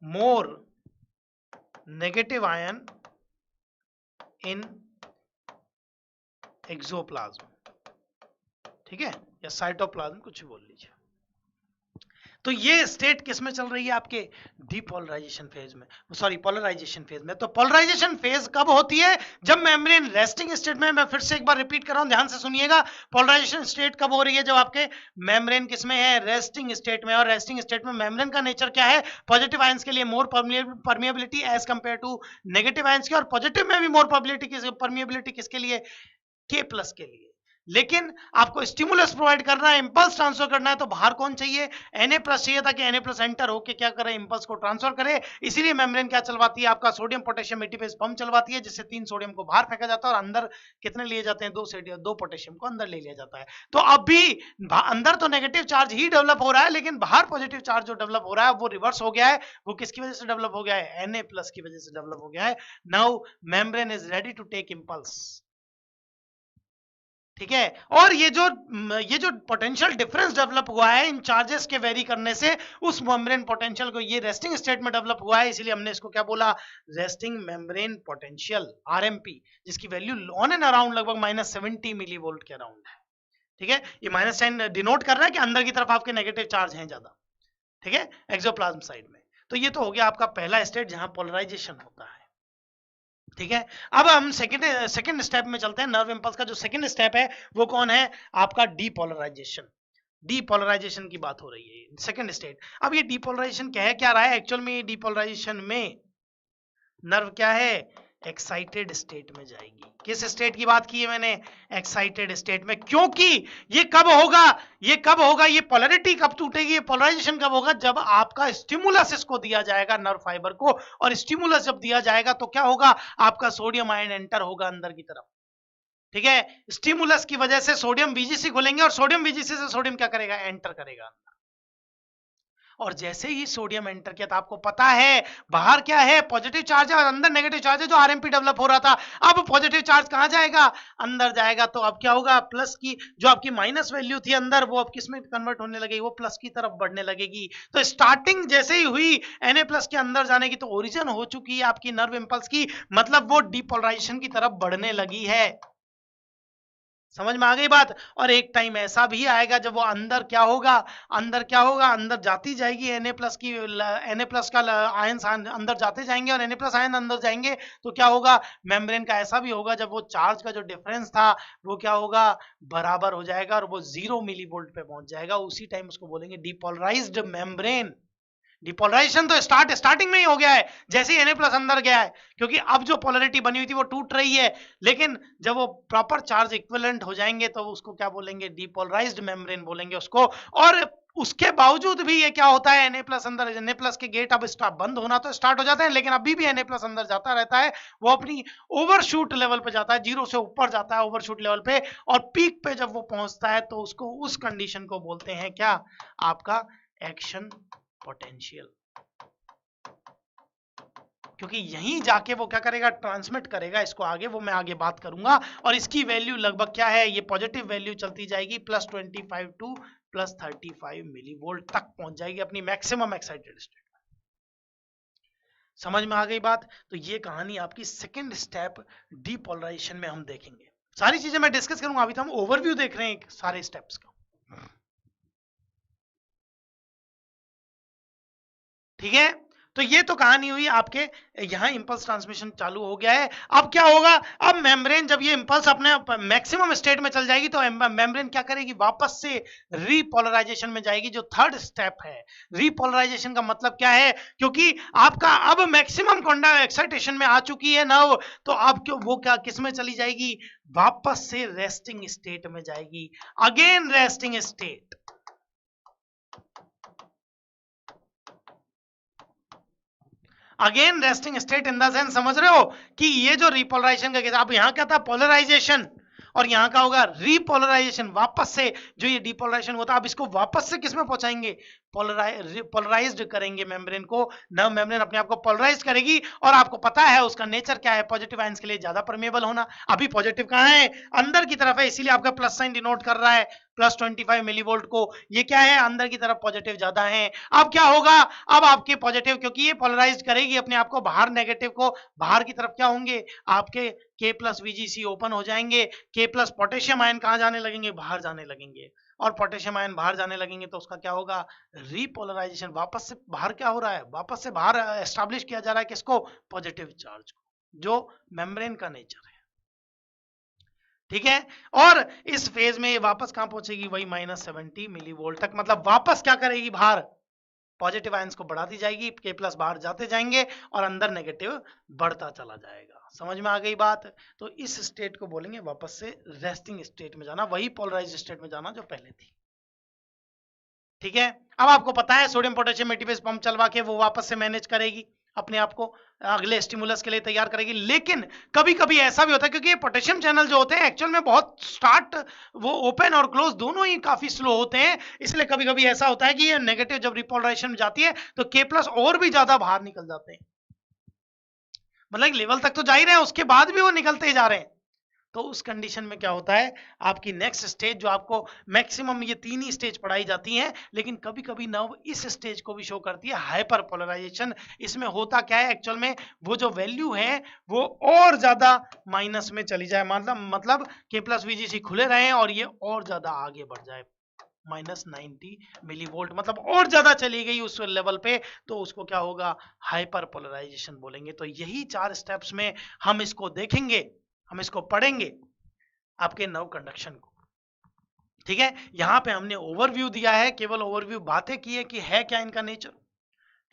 मोर नेगेटिव आयन इन एक्सोप्लाज्म, ठीक है, या साइटोप्लाज्म, कुछ बोल लीजिए। तो ये स्टेट किस में चल रही है, आपके डीपोलराइजेशन फेज में, सॉरी पोलराइजेशन फेज में। तो पोलराइजेशन फेज कब होती है, जब मेम्ब्रेन रेस्टिंग स्टेट में, मैं फिर से एक बार रिपीट कर रहा हूं, ध्यान से सुनिएगा। पोलराइजेशन स्टेट कब हो रही है, जब आपके मेम्ब्रेन किस में है, रेस्टिंग स्टेट में। और रेस्टिंग स्टेट में मेम्ब्रेन का नेचर क्या है, पॉजिटिव आयंस के लिए more permeability as compare to negative ions की, और पॉजिटिव में भी मोर परमिएबिलिटी किसके लिए, K+ के लिए। लेकिन आपको स्टिमुलस प्रोवाइड करना है, इंपल्स ट्रांसफर करना है, तो बाहर कौन चाहिए, Na+ चाहिए, ताकि Na+ एंटर होके क्या करे, इंपल्स को ट्रांसफर करे। इसीलिए मेम्ब्रेन क्या चलवाती है, आपका सोडियम पोटेशियम एटीपेज पंप चलवाती है, जिससे 3 सोडियम को बाहर फेंका जाता है, और अंदर कितने लिए जाते हैं, 2 पोटेशियम को अंदर ले लिया जाता है। तो अब भी अंदर तो नेगेटिव चार्ज ही डेवलप हो रहा है, लेकिन बाहर पॉजिटिव चार्ज जो डेवलप हो रहा है वो रिवर्स हो गया है। वो किसकी वजह से डेवलप हो गया है, Na+ की वजह से डेवलप हो गया है। Now membrane is ready to take impulse, ठीक है। और ये जो पोटेंशियल डिफरेंस डेवलप हुआ है इन चार्जेस के वेरी करने से, उस मेम्ब्रेन पोटेंशियल को, ये रेस्टिंग स्टेट में डेवलप हुआ है, इसलिए हमने इसको क्या बोला, रेस्टिंग मेम्ब्रेन पोटेंशियल, RMP, जिसकी वैल्यू ऑन एंड अराउंड लगभग -70 मिलीवोल्ट के अराउंड है, ठीक है। ये माइनस साइन डिनोट कर रहा है कि अंदर की तरफ आपके नेगेटिव चार्ज हैं ज्यादा, ठीक है, एक्सोप्लाज्म साइड में। तो ये तो हो गया आपका पहला स्टेट जहां पोलराइजेशन होता है। ठीक है, अब हम सेकंड स्टेप में चलते हैं। नर्व इंपल्स का जो सेकंड स्टेप है वो कौन है? आपका डीपोलराइजेशन। डीपोलराइजेशन की बात हो रही है, सेकंड स्टेट। अब ये डीपोलराइजेशन क्या रहा है एक्चुअल में? ये डीपोलराइजेशन में नर्व क्या है? एक्साइटेड स्टेट में जाएगी। किस स्टेट की बात की है मैंने? एक्साइटेड स्टेट में। क्योंकि ये कब होगा? ये पोलैरिटी कब टूटेगी, ये पोलराइजेशन कब होगा? जब आपका स्टिमुलस इसको दिया जाएगा नर्व फाइबर को, और स्टिमुलस जब दिया जाएगा तो क्या होगा? आपका सोडियम आयन एंटर होगा अंदर की तरफ। ठीक है, स्टिमुलस की वजह से सोडियम वीजीसी खुलेंगे, और सोडियम वीजीसी से सोडियम क्या करेगा? एंटर करेगा। और जैसे ही सोडियम एंटर किया, तो आपको पता है बाहर क्या है? पॉजिटिव चार्ज है और अंदर नेगेटिव चार्ज है, जो आरएमपी डेवलप हो रहा था। अब पॉजिटिव चार्ज कहां जाएगा? अंदर जाएगा। तो अब क्या होगा? प्लस की जो आपकी माइनस वैल्यू थी अंदर, वो अब किस में कन्वर्ट होने लगेगी? वो प्लस की तरफ बढ़ने लगेगी। तो स्टार्टिंग जैसे ही हुई Na+ के अंदर जाने की, तो ओरिजिन हो चुकी है आपकी नर्व इंपल्स की, मतलब वो डीपोलराइजेशन की तरफ बढ़ने लगी है। समझ में आ गई बात? और एक टाइम ऐसा भी आएगा जब वो अंदर क्या होगा? अंदर जाती जाएगी Na+ की, Na+ का आयंस अंदर जाते जाएंगे, और Na+ आयन अंदर जाएंगे तो क्या होगा? मेम्ब्रेन का ऐसा भी होगा जब वो चार्ज का जो डिफरेंस था वो क्या होगा? बराबर हो जाएगा, और वो 0 मिलीवोल्ट पे पहुंच जाएगा। उसी टाइम उसको बोलेंगे डीपोलराइज्ड मेम्ब्रेन। डिपोलराइजेशन तो स्टार्टिंग में ही हो गया है, जैसे ही Na+ अंदर गया है, क्योंकि अब जो पोलैरिटी बनी हुई थी वो टूट रही है। लेकिन जब वो प्रॉपर चार्ज इक्विवेलेंट हो जाएंगे तो उसको क्या बोलेंगे? डीपोलराइज्ड मेम्ब्रेन बोलेंगे उसको। और उसके बावजूद भी ये क्या होता है? Na+ अंदर, Na+ के गेट अब बंद होना तो स्टार्ट हो जाते हैं, लेकिन अभी भी Na+ अंदर जाता रहता है। वो अपनी ओवरशूट लेवल पे जाता है, 0 से ऊपर जाता है ओवरशूट लेवल पे, और पीक पे जब वो पहुंचता है तो उसको, उस कंडीशन को बोलते हैं क्या? आपका एक्शन पोटेंशियल। क्योंकि यहीं जाके वो क्या करेगा? ट्रांसमिट करेगा इसको आगे, वो मैं आगे बात करूंगा। और इसकी वैल्यू लगभग क्या है? ये पॉजिटिव वैल्यू चलती जाएगी +25 टू +35 मिलीवोल्ट तक पहुंच जाएगी अपनी मैक्सिमम एक्साइटेड स्टेट। समझ में आ गई बात? तो ये कहानी आपकी सेकेंड स्टेप डीपोलराइजेशन में हम देखेंगे। सारी चीजें मैं डिस्कस करूंगा, अभी तो हम ओवरव्यू देख रहे हैं सारे स्टेप्स का। ठीक है, तो ये तो कहानी हुई आपके, यहाँ इंपल्स ट्रांसमिशन चालू हो गया है। अब क्या होगा? अब मेम्ब्रेन जब ये इंपल्स अपने मैक्सिमम स्टेट में चल जाएगी, तो मेम्ब्रेन क्या करेगी? वापस से रीपोलराइजेशन में जाएगी, जो थर्ड स्टेप है। रीपोलराइजेशन का मतलब क्या है? क्योंकि आपका अब मैक्सिमम एक्साइटेशन में आ चुकी है नर्व, तो अब क्यों वो क्या किस में चली जाएगी? वापस से रेस्टिंग स्टेट में जाएगी। Again resting state. Again resting state in the sense, समझ रहे हो कि ये जो रिपोलराइजेशन का केस, अब यहां क्या था? पोलराइजेशन, और यहां का होगा रीपोलराइजेशन। वापस से जो ये डिपोलराइजेशन होता है, अब इसको वापस से किस में पहुंचाएंगे? पोलराइज्ड करेंगे मेम्ब्रेन को। नर्व मेम्ब्रेन अपने आप को पोलराइज करेगी, और आपको पता है उसका नेचर क्या है? पॉजिटिव आयंस के लिए ज्यादा परमेबल होना। अभी पॉजिटिव कहां है? अंदर की तरफ है, इसीलिए आपका प्लस साइन डिनोट कर रहा है +25 मिलीवोल्ट को। ये क्या है? अंदर की तरफ पॉजिटिव ज्यादा है। अब क्या होगा? अब आपके पॉजिटिव, क्योंकि ये पोलराइज करेगी अपने आप को, बाहर नेगेटिव को, बाहर की तरफ क्या होंगे? आपके K+VGC ओपन हो जाएंगे। K+ पोटेशियम आयन कहां जाने लगेंगे? बाहर जाने लगेंगे। और पोटेशियम आयन बाहर जाने लगेंगे तो उसका क्या होगा? रीपोलराइजेशन। वापस से बाहर क्या हो रहा है? वापस से बाहर एस्टैब्लिश किया जा रहा है किसको? पॉजिटिव चार्ज को, जो मेम्ब्रेन का नेचर है। ठीक है, और इस फेज में ये वापस कहां पहुंचेगी? वही -70 मिलीवोल्ट तक। मतलब वापस क्या करेगी? बाहर पॉजिटिव आयंस को बढ़ाती जाएगी, K+ बाहर जाते जाएंगे, और अंदर नेगेटिव बढ़ता चला जाएगा। समझ में आ गई बात? तो इस स्टेट को बोलेंगे वापस से रेस्टिंग स्टेट में जाना, वही पोलराइज्ड स्टेट में जाना जो पहले थी। ठीक है, अब आपको पता है सोडियम पोटेशियम एटीपेज पंप चलवा के वो वापस से मैनेज करेगी अपने आप को, अगले स्टिमुलस के लिए तैयार करेगी। लेकिन कभी कभी ऐसा भी होता है, क्योंकि ये पोटेशियम चैनल जो होते हैं एक्चुअल में बहुत स्टार्ट, वो ओपन और क्लोज दोनों ही काफी स्लो होते हैं। इसलिए कभी कभी ऐसा होता है कि ये नेगेटिव जब रिपोलराइजेशन में जाती है तो K+ और भी ज्यादा बाहर निकल जाते हैं। मतलब लेवल तक तो जा ही रहे हैं, उसके बाद भी वो निकलते ही जा रहे हैं। तो उस कंडीशन में क्या होता है? आपकी नेक्स्ट स्टेज, जो आपको मैक्सिमम ये 3 ही स्टेज पढ़ाई जाती हैं, लेकिन कभी कभी नर्व इस स्टेज को भी शो करती है, हाइपर पोलराइजेशन। इसमें होता क्या है एक्चुअल में? वो जो वैल्यू है वो और ज्यादा माइनस में चली जाए, मतलब K+VGC खुले रहे और ये और ज्यादा आगे बढ़ जाए। -90 मिली वोल्ट, मतलब और ज्यादा चली गई उस लेवल पे, तो उसको क्या होगा, हाइपर पोलराइजेशन बोलेंगे। तो यही 4 स्टेप्स में हम इसको देखेंगे, हम इसको पढ़ेंगे आपके नव कंडक्शन को। ठीक है, यहां पे हमने ओवरव्यू दिया है, केवल ओवरव्यू बातें की है कि है क्या इनका नेचर।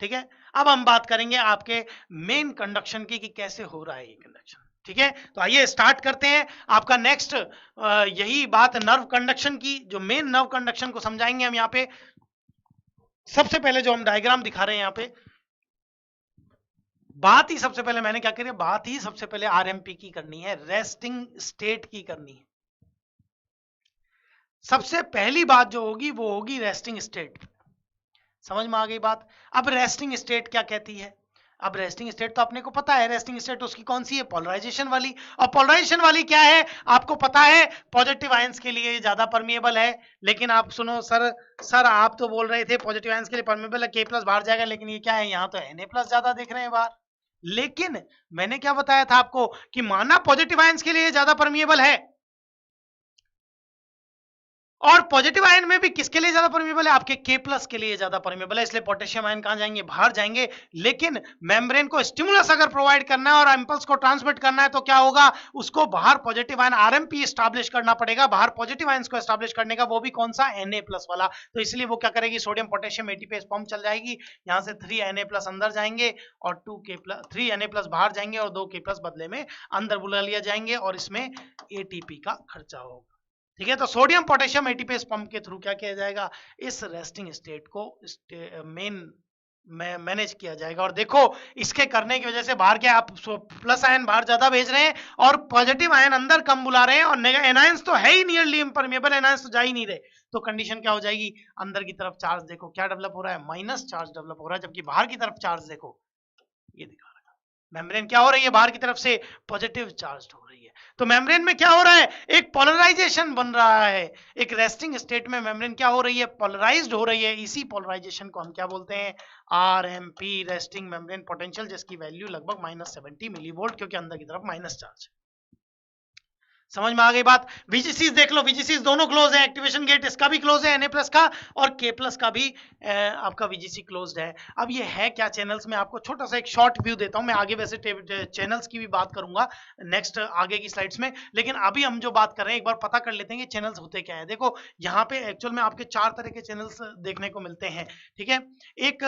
ठीक है, अब हम बात करेंगे आपके मेन कंडक्शन की कि कैसे हो रहा है ये कंडक्शन। ठीक है, तो आइए स्टार्ट करते हैं आपका नेक्स्ट यही बात नर्व कंडक्शन की, जो मेन नर्व कंडक्शन को समझाएंगे हम यहाँ पे। सबसे पहले जो हम डायग्राम दिखा रहे हैं यहाँ पे, बात ही सबसे पहले मैंने क्या करी, बात ही सबसे पहले आरएमपी की करनी है, रेस्टिंग स्टेट की करनी है। सबसे पहली बात जो होगी वो होगी रेस्टिंग स्टेट। समझ में आ गई बात। अब रेस्टिंग स्टेट क्या कहती है, अब रेस्टिंग स्टेट तो अपने को पता है, रेस्टिंग स्टेट उसकी कौन सी है, पोलराइजेशन वाली। और पोलराइजेशन वाली क्या है, आपको पता है पॉजिटिव आयंस के लिए ज्यादा परमिएबल है। लेकिन आप सुनो सर आप तो बोल रहे थे पॉजिटिव आयंस के लिए परमिएबल है, के प्लस बाहर जाएगा, लेकिन ये क्या है, यहाँ तो Na प्लस ज्यादा देख रहे हैं बाहर। लेकिन मैंने क्या बताया था आपको कि माना पॉजिटिव आयंस के लिए ज्यादा परमिएबल है, और पॉजिटिव आयन में भी किसके लिए ज्यादा परमिएबल है, आपके के प्लस के लिए ज्यादा परमिएबल है, इसलिए पोटेशियम आयन कहां जाएंगे, बाहर जाएंगे। लेकिन मेम्ब्रेन को स्टिमुलस अगर प्रोवाइड करना है और इंपल्स को ट्रांसमिट करना है तो क्या होगा, उसको बाहर पॉजिटिव आयन आरएमपी स्टैब्लिश करना पड़ेगा, बाहर पॉजिटिव आयंस को एस्टैब्लिश करने का, वो भी कौन सा, Na प्लस वाला। तो इसलिए वो क्या करेगी, सोडियम पोटेशियम एटीपी पंप चल जाएगी, यहाँ से 3 Na प्लस अंदर जाएंगे और 3 Na प्लस बाहर जाएंगे और 2 K प्लस बदले में अंदर बुला लिया जाएंगे, और इसमें एटीपी का खर्चा होगा। ठीक है, तो सोडियम पोटेशियम एटीपीएस पंप के थ्रू क्या किया जाएगा, इस रेस्टिंग स्टेट को मेन मैनेज किया जाएगा। और देखो इसके करने की वजह से बाहर क्या, आप प्लस आयन बाहर ज्यादा भेज रहे हैं और पॉजिटिव आयन अंदर कम बुला रहे हैं, और एनायंस तो है ही नियरली इम्परमेबल, एनायंस तो जा ही नहीं रहे, तो कंडीशन क्या हो जाएगी, अंदर की तरफ चार्ज देखो क्या डेवलप हो रहा है, माइनस चार्ज डेवलप हो रहा है, जबकि बाहर की तरफ चार्ज देखो ये दिखा रहा है, मेम्ब्रेन क्या हो रही है, बाहर की तरफ से पॉजिटिव चार्ज हो रही है। तो मेम्ब्रेन में क्या हो रहा है, एक पोलराइजेशन बन रहा है, एक रेस्टिंग स्टेट में मेम्ब्रेन क्या हो रही है, पोलराइज्ड हो रही है। इसी पोलराइजेशन को हम क्या बोलते हैं, आरएमपी, रेस्टिंग मेम्ब्रेन पोटेंशियल, जिसकी वैल्यू लगभग -70 मिली वोल्ट, क्योंकि अंदर की तरफ माइनस चार्ज है। समझ में आ गई बात। VGCs देख लो, VGCs दोनों क्लोज है, एक्टिवेशन गेट इसका भी क्लोज है, Na प्लस का, और K प्लस का भी आपका VGC क्लोज्ड है। अब ये है क्या चैनल्स में, आपको छोटा सा एक शॉर्ट व्यू देता हूं, मैं आगे वैसे चैनल्स की भी बात करूंगा नेक्स्ट आगे की स्लाइड्स में, लेकिन अभी हम जो बात कर रहे हैं एक बार पता कर लेते हैं कि चैनल्स होते क्या है। देखो यहाँ पे एक्चुअल में आपके 4 तरह के चैनल्स देखने को मिलते हैं। ठीक है, एक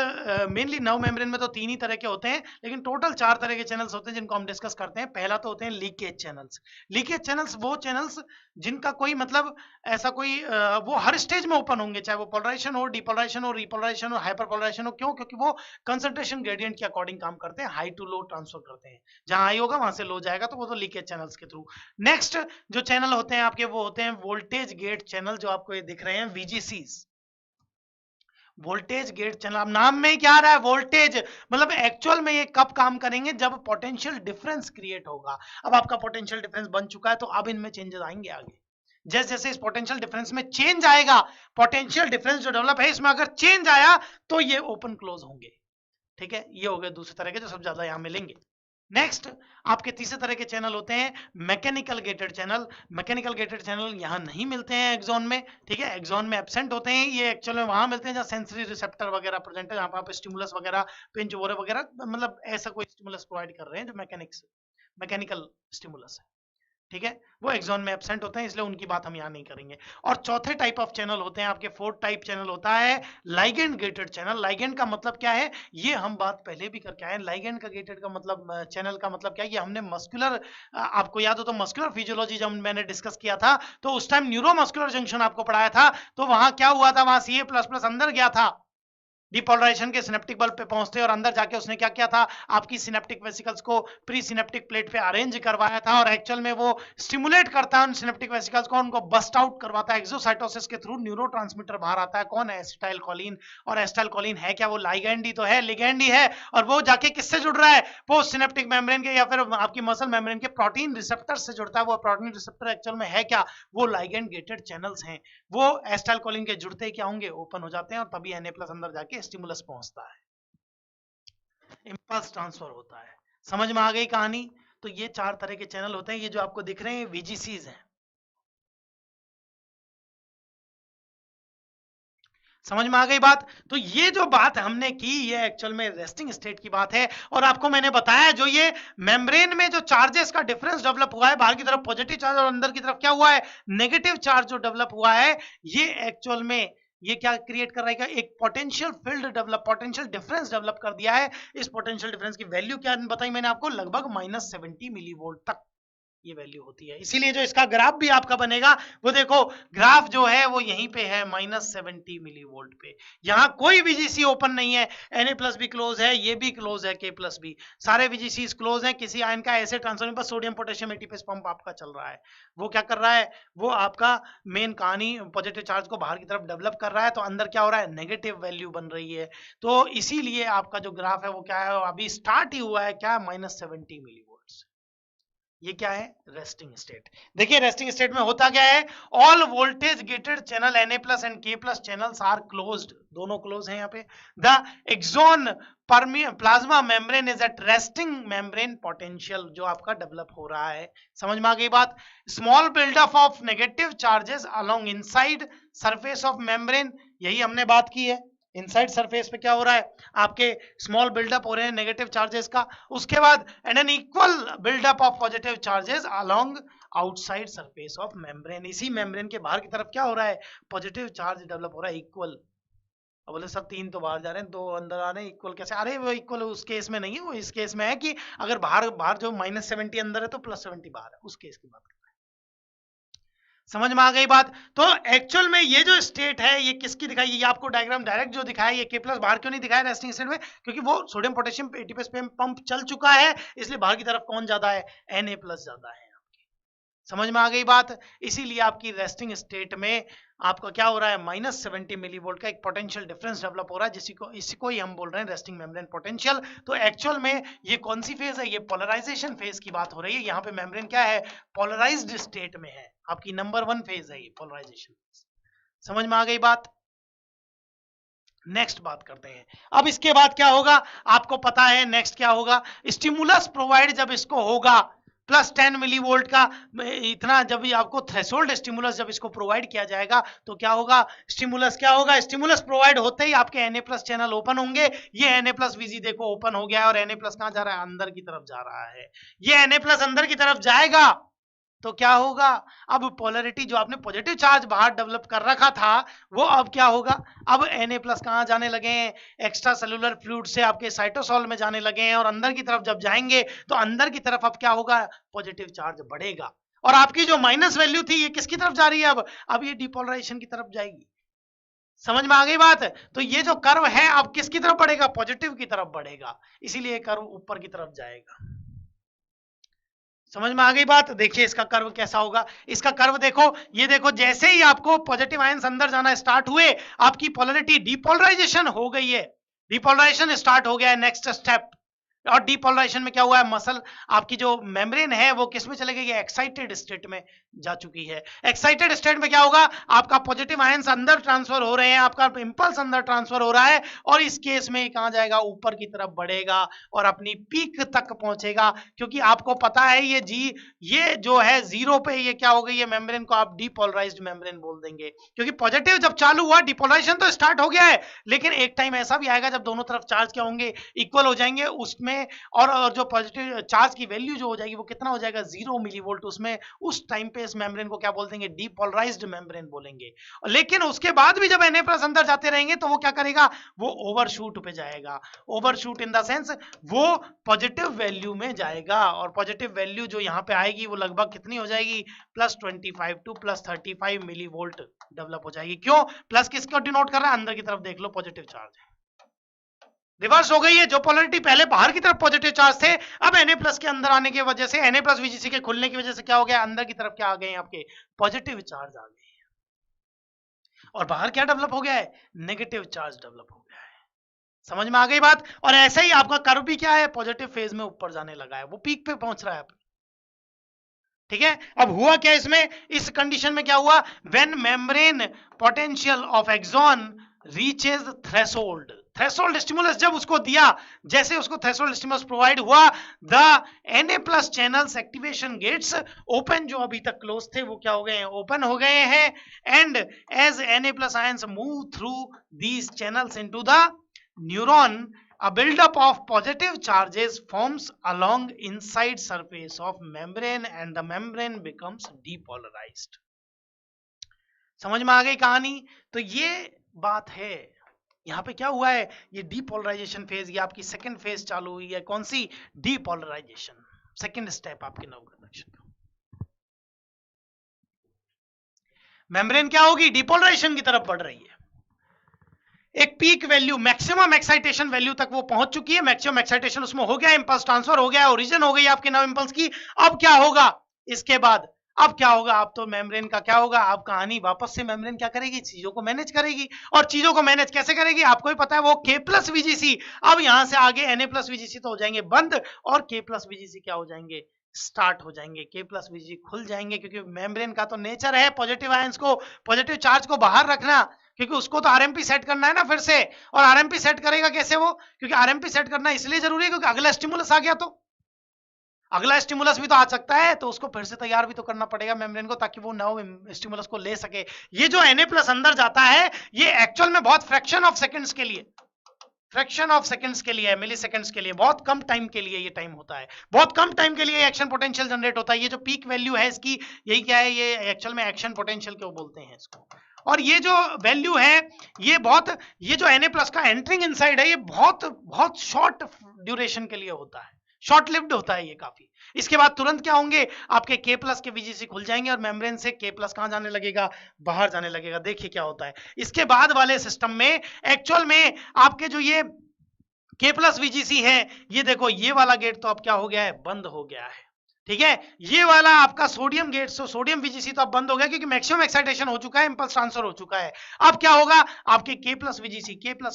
मेनली नर्व मेम्ब्रेन में तो 3 ही तरह के होते हैं, लेकिन टोटल 4 तरह के चैनल्स होते हैं जिनको हम डिस्कस करते हैं। पहला तो होते हैं लीकेज चैनल्स। लीकेज चैनल्स वो चैनल्स जिनका कोई मतलब ऐसा कोई वो हर स्टेज में ओपन होंगे, चाहे वो पोलराइजेशन हो, डिपोलराइजेशन हो, रिपोलराइजेशन हो, हाइपरपोलराइजेशन हो। क्यों, क्योंकि वो कंसंट्रेशन ग्रेडियंट के अकॉर्डिंग काम करते हैं, हाई टू लो ट्रांसफर करते हैं, जहां हाई होगा वहां से लो जाएगा, तो वो तो लीकेज चैनल्स के थ्रू। नेक्स्ट जो चैनल होते हैं आपके, वो होते हैं वोल्टेज गेट चैनल, जो आपको ये दिख रहे हैं VGCs, वोल्टेज गेट चैनल। अब नाम में ही क्या आ रहा है, वोल्टेज, मतलब एक्चुअल में ये कब काम करेंगे, जब पोटेंशियल डिफरेंस क्रिएट होगा। अब आपका पोटेंशियल डिफरेंस बन चुका है, तो अब इनमें चेंजेस आएंगे आगे। जैसे जैसे इस पोटेंशियल डिफरेंस में चेंज आएगा, पोटेंशियल डिफरेंस जो डेवलप है इसमें अगर चेंज आया तो ये ओपन क्लोज होंगे। ठीक है, ये हो गए दूसरे तरह के जो सब ज्यादा यहां मिलेंगे। नेक्स्ट आपके तीसरे तरह के चैनल होते हैं mechanical gated channel. Mechanical gated channel यहाँ नहीं मिलते हैं एक्सॉन में। ठीक है, एक्सॉन में एब्सेंट होते हैं, ये एक्चुअल में वहां मिलते हैं जहाँ सेंसरी रिसेप्टर वगैरह प्रेजेंट है, जहाँ पर आप स्टिमुलस वगैरह, पिंच वगैरह, मतलब ऐसा कोई स्टिमुलस प्रोवाइड कर रहे हैं जो मैकेनिकल स्टिमुलस है। ठीक है, वो एक्सॉन में एब्सेंट होते हैं, इसलिए उनकी बात हम यहाँ नहीं करेंगे। और चौथे टाइप ऑफ चैनल होते हैं आपके, फोर्थ टाइप चैनल होता है लाइगेंड गेटेड चैनल। लाइगेंड का मतलब क्या है, ये हम बात पहले भी करके आए हैं। लाइगेंड का गेटेड का मतलब, चैनल का मतलब क्या है, ये हमने मस्कुलर, आपको याद हो तो मस्कुलर फिजियोलॉजी जब मैंने डिस्कस किया था, तो उस टाइम न्यूरोमस्कुलर जंक्शन आपको पढ़ाया था, तो वहां क्या हुआ था, वहां Ca++ अंदर गया था, डिपोलराइजेशन के सिनेप्टिक बल्ब पे पहुंचते और अंदर जाके उसने क्या किया था, आपकी सिनेप्टिक वेसिकल्स को प्री सिनेप्टिक प्लेट पे अरेंज करवाया था, और एक्चुअल में वो स्टिमुलेट करता है उन सिनेप्टिक वेसिकल्स को, उनको बस्ट आउट करवाता है एक्सोसाइटोसिस के थ्रू, न्यूरोट्रांसमीटर बाहर आता है, कौन है, एसिटाइलकोलिन। और एसिटाइलकोलिन है क्या, वो लाइगैंड ही तो है, लिगैंड ही है, और वो जाके किससे जुड़ रहा है, वो सिनेप्टिक मेम्ब्रेन के या फिर आपकी मसल मेम्ब्रेन के प्रोटीन रिसेप्टर से जुड़ता है। वो प्रोटीन रिसेप्टर एक्चुअल में है क्या, वो लाइगैंड गेटेड चैनल्स हैं। वो एसिटाइलकोलिन के जुड़ते ही क्या होंगे, ओपन हो जाते हैं, और तभी Na+ अंदर जाके स्टिमुलस पहुंचता है, इंपल्स ट्रांसफर होता है। समझ में आ गई कहानी। तो ये 4 तरह के चैनल होते हैं, ये जो आपको दिख रहे हैं VGCs हैं। समझ में आ गई बात? तो ये जो बात हमने की ये एक्चुअल में रेस्टिंग स्टेट की बात है, और आपको मैंने बताया जो ये मेम्ब्रेन में जो चार्जेस का डिफरेंस डेवलप हुआ है, बाहर की तरफ पॉजिटिव चार्ज और अंदर की तरफ क्या हुआ है, नेगेटिव चार्ज जो डेवलप हुआ है, ये एक्चुअल में ये क्या क्रिएट कर रहा है, एक potential field develop, potential difference develop कर दिया है। इस पोटेंशियल डिफरेंस की वैल्यू क्या बताई मैंने आपको, लगभग -70 मिलीवोल्ट तक ये वैल्यू होती है। इसीलिए जो इसका ग्राफ भी आपका बनेगा वो देखो, ग्राफ जो है वो यहीं पे है -70 मिलीवोल्ट पे। यहाँ कोई VGC ओपन नहीं है, Na+ भी क्लोज है, ये भी क्लोज है, K+ भी, सारे VGC क्लोज हैं। किसी आयन का ऐसे ट्रांसफर पर सोडियम पोटेशियम एटीपीएस पंप आपका चल रहा है। वो क्या कर रहा है, वो आपका मेन कहानी पॉजिटिव चार्ज को बाहर की तरफ डेवलप कर रहा है, तो अंदर क्या हो रहा है, नेगेटिव वैल्यू बन रही है। तो इसीलिए आपका जो ग्राफ है वो क्या है, अभी स्टार्ट ही हुआ है, क्या, -70 मिलीवोल्ट। ये क्या है, रेस्टिंग स्टेट। देखिए रेस्टिंग स्टेट में होता क्या है, all voltage gated channel Na+ and K+ channels are closed, दोनों क्लोज हैं यहाँ पे। The axon plasma membrane is at resting membrane potential, जो आपका डेवलप हो रहा है। समझ में आ गई बात? Small buildup of negative charges along inside surface of membrane, यही हमने बात की है। इनसाइड सरफेस पे क्या हो रहा है, आपके स्मॉल बिल्डअप हो रहे हैं नेगेटिव चार्जेस का। उसके बाद and an equal buildup of positive charges along outside surface of membrane, इसी मेम्ब्रेन के बाहर की तरफ क्या हो रहा है, पॉजिटिव चार्ज डेवलप हो रहा है, इक्वल। अब बोले सब 3 तो बाहर जा रहे हैं, 2 अंदर आ रहे हैं, इक्वल कैसे? अरे वो इक्वल उस केस में नहीं है, वो इस केस में है कि अगर बाहर जो -70 अंदर है तो +70 बाहर है, उस केस की बात कर रहे हैं। समझ में आ गई बात? तो एक्चुअल में ये जो स्टेट है ये किसकी दिखाई, ये आपको डायग्राम डायरेक्ट जो दिखाया, ये K+ बाहर क्यों नहीं दिखाया रेस्टिंग स्टेट में, क्योंकि वो सोडियम पोटेशियम एटीपीएस पंप चल चुका है, इसलिए बाहर की तरफ कौन ज्यादा है, Na+ ज्यादा है। समझ में आ गई बात? इसीलिए आपकी रेस्टिंग स्टेट में आपका क्या हो रहा है, -70 मिलीवोल्ट का एक पोटेंशियल डिफरेंस डेवलप हो रहा है, इसी को ही हम बोल रहे हैं रेस्टिंग मेम्ब्रेन पोटेंशियल। तो एक्चुअल में ये कौन सी फेज है, ये पोलराइजेशन फेज की बात हो रही है। यहाँ पे मेम्ब्रेन क्या है, पोलराइज्ड स्टेट में है, आपकी नंबर 1 फेज है ये पोलराइजेशन फेज। समझ में आ गई बात? नेक्स्ट बात करते हैं। अब इसके बाद क्या होगा, आपको पता है नेक्स्ट क्या होगा, स्टिमुलस प्रोवाइड जब इसको होगा +10 मिलीवोल्ट का, इतना जब भी आपको थ्रेशोल्ड स्टिमुलस जब इसको प्रोवाइड किया जाएगा तो क्या होगा, स्टिमुलस क्या होगा, स्टिमुलस प्रोवाइड होते ही आपके Na+ चैनल ओपन होंगे। ये Na+ VG देखो ओपन हो गया है, और Na+ कहां जा रहा है, अंदर की तरफ जा रहा है। ये Na+ अंदर की तरफ जाएगा तो क्या होगा, अब पोलैरिटी जो आपने पॉजिटिव चार्ज बाहर डेवलप कर रखा था वो अब क्या होगा, अब Na+ कहां जाने लगे हैं, एक्स्ट्रा सेलुलर फ्लूइड से आपके साइटोसोल में जाने लगे हैं, और अंदर की तरफ जब जाएंगे तो अंदर की तरफ अब क्या होगा, पॉजिटिव चार्ज बढ़ेगा, और आपकी जो माइनस वैल्यू थी ये किसकी तरफ जा रही है, अब ये डिपोलराइजेशन की तरफ जाएगी। समझ में आ गई बात? तो ये जो कर्व है अब किसकी तरफ बढ़ेगा, पॉजिटिव की तरफ बढ़ेगा, इसीलिए कर्व ऊपर की तरफ जाएगा। समझ में आ गई बात? देखिए इसका कर्व कैसा होगा, इसका कर्व देखो, ये देखो जैसे ही आपको पॉजिटिव आयंस अंदर जाना स्टार्ट हुए, आपकी पोलैरिटी डिपोलराइजेशन हो गई है, डिपोलराइजेशन स्टार्ट हो गया है, नेक्स्ट स्टेप। और डिपोलराइजेशन में क्या हुआ है, मसल आपकी जो मेम्ब्रेन है वो किस में चले गई है, एक्साइटेड स्टेट में जा चुकी है। एक्साइटेड स्टेट में क्या होगा, आपका पॉजिटिव आयंस अंदर ट्रांसफर हो रहे हैं, आपका इंपल्स अंदर ट्रांसफर हो रहा है, और इस केस में कहां जाएगा, ऊपर की तरफ बढ़ेगा और अपनी पीक तक पहुंचेगा। क्योंकि आपको पता है ये जो है 0 पे ये क्या हो गई है, मेम्ब्रेन को आप डिपोलराइज्ड मेम्ब्रेन बोल देंगे। क्योंकि पॉजिटिव जब चालू हुआ, डिपोलराइजेशन तो स्टार्ट हो गया है, लेकिन एक टाइम ऐसा भी आएगा जब दोनों तरफ चार्ज क्या होंगे, इक्वल हो जाएंगे, उसमें और जो पॉजिटिव चार्ज की वैल्यू जो हो जाएगी वो कितना हो जाएगा, 0 मिलीवोल्ट। उसमें उस टाइम पे इस मेम्ब्रेन को क्या बोल देंगे, डिपोलराइज्ड मेम्ब्रेन बोलेंगे। लेकिन उसके बाद भी जब Na+ अंदर जाते रहेंगे तो वो क्या करेगा, वो ओवरशूट पे जाएगा। ओवरशूट इन द सेंस वो पॉजिटिव वैल्यू में जाएगा, और पॉजिटिव वैल्यू जो यहाँ पे आएगी वो लगभग कितनी हो जाएगी, +25 टू +35 मिलीवोल्ट डेवलप हो जाएगी। क्यों, प्लस किसको डिनोट कर रहा है, अंदर की तरफ देख लो पॉजिटिव चार्ज है, रिवर्स हो गई है। जो पोलैरिटी पहले बाहर की तरफ पॉजिटिव चार्ज थे, अब Na+ के अंदर आने की वजह से, Na+ VGC के खुलने की वजह से क्या हो गया, अंदर की तरफ क्या आ गए, आपके पॉजिटिव चार्ज आ गए, और बाहर क्या डेवलप हो गया है, नेगेटिव चार्ज डेवलप हो गया है। समझ में आ गई बात? और ऐसे ही आपका कर्व भी क्या है, पॉजिटिव फेज में ऊपर जाने लगा है, वो पीक पे पहुंच रहा है। ठीक है, अब हुआ क्या इसमें, इस कंडीशन में क्या हुआ, when membrane potential of axon reaches threshold, threshold stimulus जब उसको दिया, जैसे उसको थ्रेशोल्ड स्टिमुलस प्रोवाइड हुआ, the Na+ channels activation gates open, जो अभी तक क्लोज थे वो क्या हो गए हैं, ओपन हो गए हैं. And as Na+ ions move through these channels into the neuron, a buildup of positive charges forms along inside surface of membrane and the membrane becomes depolarized. समझ में आ गई कहानी? तो ये बात है. यहाँ पे क्या हुआ है, ये डीपोलराइजेशन फेज, ये आपकी सेकंड फेज चालू हुई है. कौन सी? डीपोलराइजेशन, सेकंड स्टेप आपके नर्व कंडक्शन का. मेम्ब्रेन क्या होगी, डीपोलराइजेशन की तरफ बढ़ रही है. एक peak value, maximum excitation value तक वो पहुंच चुकी है. मैक्सिमम एक्साइटेशन उसमें हो गया, इंपल्स ट्रांसफर हो गया, ओरिजिन हो गई आपके नर्व इंपल्स की. अब क्या होगा इसके बाद, अब क्या होगा, अब तो मेम्ब्रेन का क्या होगा, अब कहानी वापस से मेम्ब्रेन क्या करेगी, चीजों को मैनेज करेगी. और चीजों को मैनेज कैसे करेगी, आपको भी पता है, वो K+VGC. अब यहां से आगे Na+VGC तो हो जाएंगे बंद, और K+VGC क्या हो जाएंगे, स्टार्ट हो जाएंगे. K+VGC खुल जाएंगे, क्योंकि मेम्ब्रेन का तो नेचर है पॉजिटिव आयंस को, पॉजिटिव चार्ज को बाहर रखना, क्योंकि उसको तो आरएमपी सेट करना है ना फिर से. और आरएमपी सेट करेगा कैसे वो, क्योंकि आरएमपी सेट करना इसलिए जरूरी है क्योंकि अगला स्टिमुलस आ गया, तो अगला स्टिमुलस भी तो आ सकता है, तो उसको फिर से तैयार भी तो करना पड़ेगा मेम्ब्रेन को, ताकि वो नर्व स्टिमुलस को ले सके. ये जो Na+ अंदर जाता है, ये एक्चुअल में बहुत फ्रैक्शन ऑफ सेकंड्स के लिए, फ्रैक्शन ऑफ सेकंड्स के लिए, मिली सेकंड्स के लिए, बहुत कम टाइम के लिए ये टाइम होता है, बहुत कम टाइम के लिए एक्शन पोटेंशियल जनरेट होता है. ये जो पीक वैल्यू है इसकी, यही क्या है, ये एक्चुअल में एक्शन पोटेंशियल क्यों बोलते हैं इसको. और ये जो वैल्यू है, ये बहुत, ये जो Na+ का एंटरिंग इनसाइड है, ये बहुत बहुत शॉर्ट ड्यूरेशन के लिए होता है, शॉर्ट लिव्ड होता है ये काफी. इसके बाद तुरंत क्या होंगे, आपके K+ के VGC खुल जाएंगे और मेम्ब्रेन से K+ कहां जाने लगेगा, बाहर जाने लगेगा. देखिए क्या होता है इसके बाद वाले सिस्टम में. एक्चुअल में आपके जो ये K+ VGC है, ये देखो, ये वाला गेट तो अब क्या हो गया है, बंद हो गया है. ठीक है, ये वाला आपका सोडियम गेट, सोडियम VGC तो अब बंद हो गया, क्योंकि मैक्सिमम एक्साइटेशन हो चुका है, इंपल्स ट्रांसफर हो चुका है. अब क्या होगा, आपके K+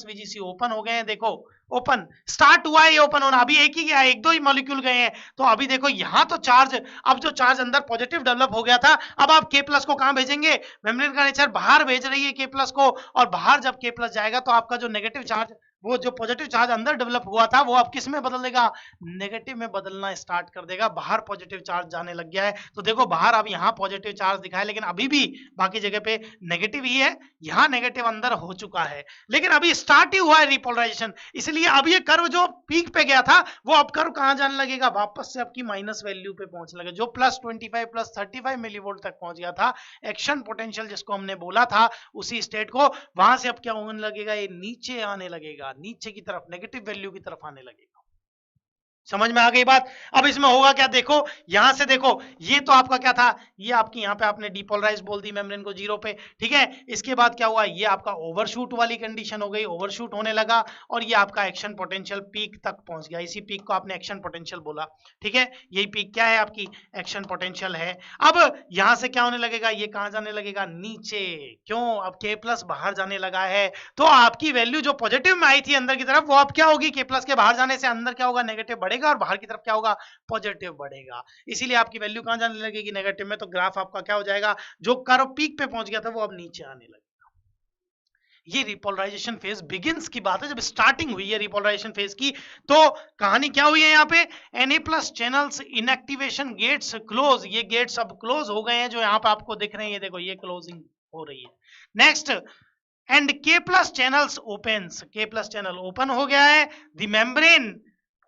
VGC ओपन हो गए हैं. देखो ओपन स्टार्ट हुआ है, ये ओपन होना, अभी एक ही गया है, एक दो ही मॉलिक्यूल गए हैं. तो अभी देखो यहाँ तो चार्ज, अब जो चार्ज अंदर पॉजिटिव डेवलप हो गया था, अब आप K+ को कहां भेजेंगे, मेम्ब्रेन का नेचर बाहर भेज रही है K+ को, और बाहर जब K+ जाएगा तो आपका जो नेगेटिव चार्ज, वो जो पॉजिटिव चार्ज अंदर डेवलप हुआ था, वो अब किस में बदल देगा, नेगेटिव में बदलना स्टार्ट कर देगा. बाहर पॉजिटिव चार्ज जाने लग गया है. तो देखो बाहर अब यहाँ पॉजिटिव चार्ज दिखा है, लेकिन अभी भी बाकी जगह पे नेगेटिव ही है. यहाँ नेगेटिव अंदर हो चुका है, लेकिन अभी स्टार्ट ही हुआ है रिपोलराइजेशन. इसलिए अब ये कर्व जो पीक पे गया था, वो अब कर्व कहां जाने लगेगा, वापस से आपकी माइनस वैल्यू पे पहुंचने लगेगा, जो +25 +35 मिलीवोल्ट तक पहुंच गया था. एक्शन पोटेंशियल जिसको हमने बोला था, उसी स्टेट को, वहां से अब क्या होने लगेगा, ये नीचे आने लगेगा, नीचे की तरफ, नेगेटिव वैल्यू की तरफ आने लगेगा. समझ में आ गई बात. अब इसमें होगा क्या, देखो यहां से देखो, ये तो आपका क्या था, ये आपकी यहाँ पे आपने डीपोलराइज बोल दी मेम्ब्रेन को 0 पे. ठीक है, इसके बाद क्या हुआ, ये आपका ओवरशूट वाली कंडीशन हो गई, ओवरशूट होने लगा, और ये आपका एक्शन पोटेंशियल पीक तक पहुंच गया. इसी पीक को आपने एक्शन पोटेंशियल बोला. ठीक है, यही पीक क्या है, आपकी एक्शन पोटेंशियल है. अब यहां से क्या होने लगेगा, ये कहां जाने लगेगा, नीचे. क्यों, अब K+ बाहर जाने लगा है, तो आपकी वैल्यू जो पॉजिटिव में आई थी अंदर की तरफ, वो अब क्या होगी, K+ के बाहर जाने से अंदर क्या होगा, नेगेटिव बढ़ेगा, और बाहर की तरफ क्या होगा, पॉजिटिव बढ़ेगा. इसीलिए आपकी वैल्यू कहां जाने लगेगी, नेगेटिव में. तो ग्राफ आपका क्या हो जाएगा, जो कर्व पीक पे पहुंच गया था, वो अब नीचे आने लगेगा. ये रिपोलराइजेशन फेज बिगिंस की बात है, जब स्टार्टिंग हुई है रिपोलराइजेशन फेज की. तो कहानी क्या हुई है यहाँ पे, Na+ channels inactivation gates close, ये गेट्स अब क्लोज हो गए हैं, जो यहाँ पे आपको दिख रहे हैं, ये देखो, ये क्लोजिंग हो रही है. Next, and K+ channels opens, K+ channel open हो गया है. The membrane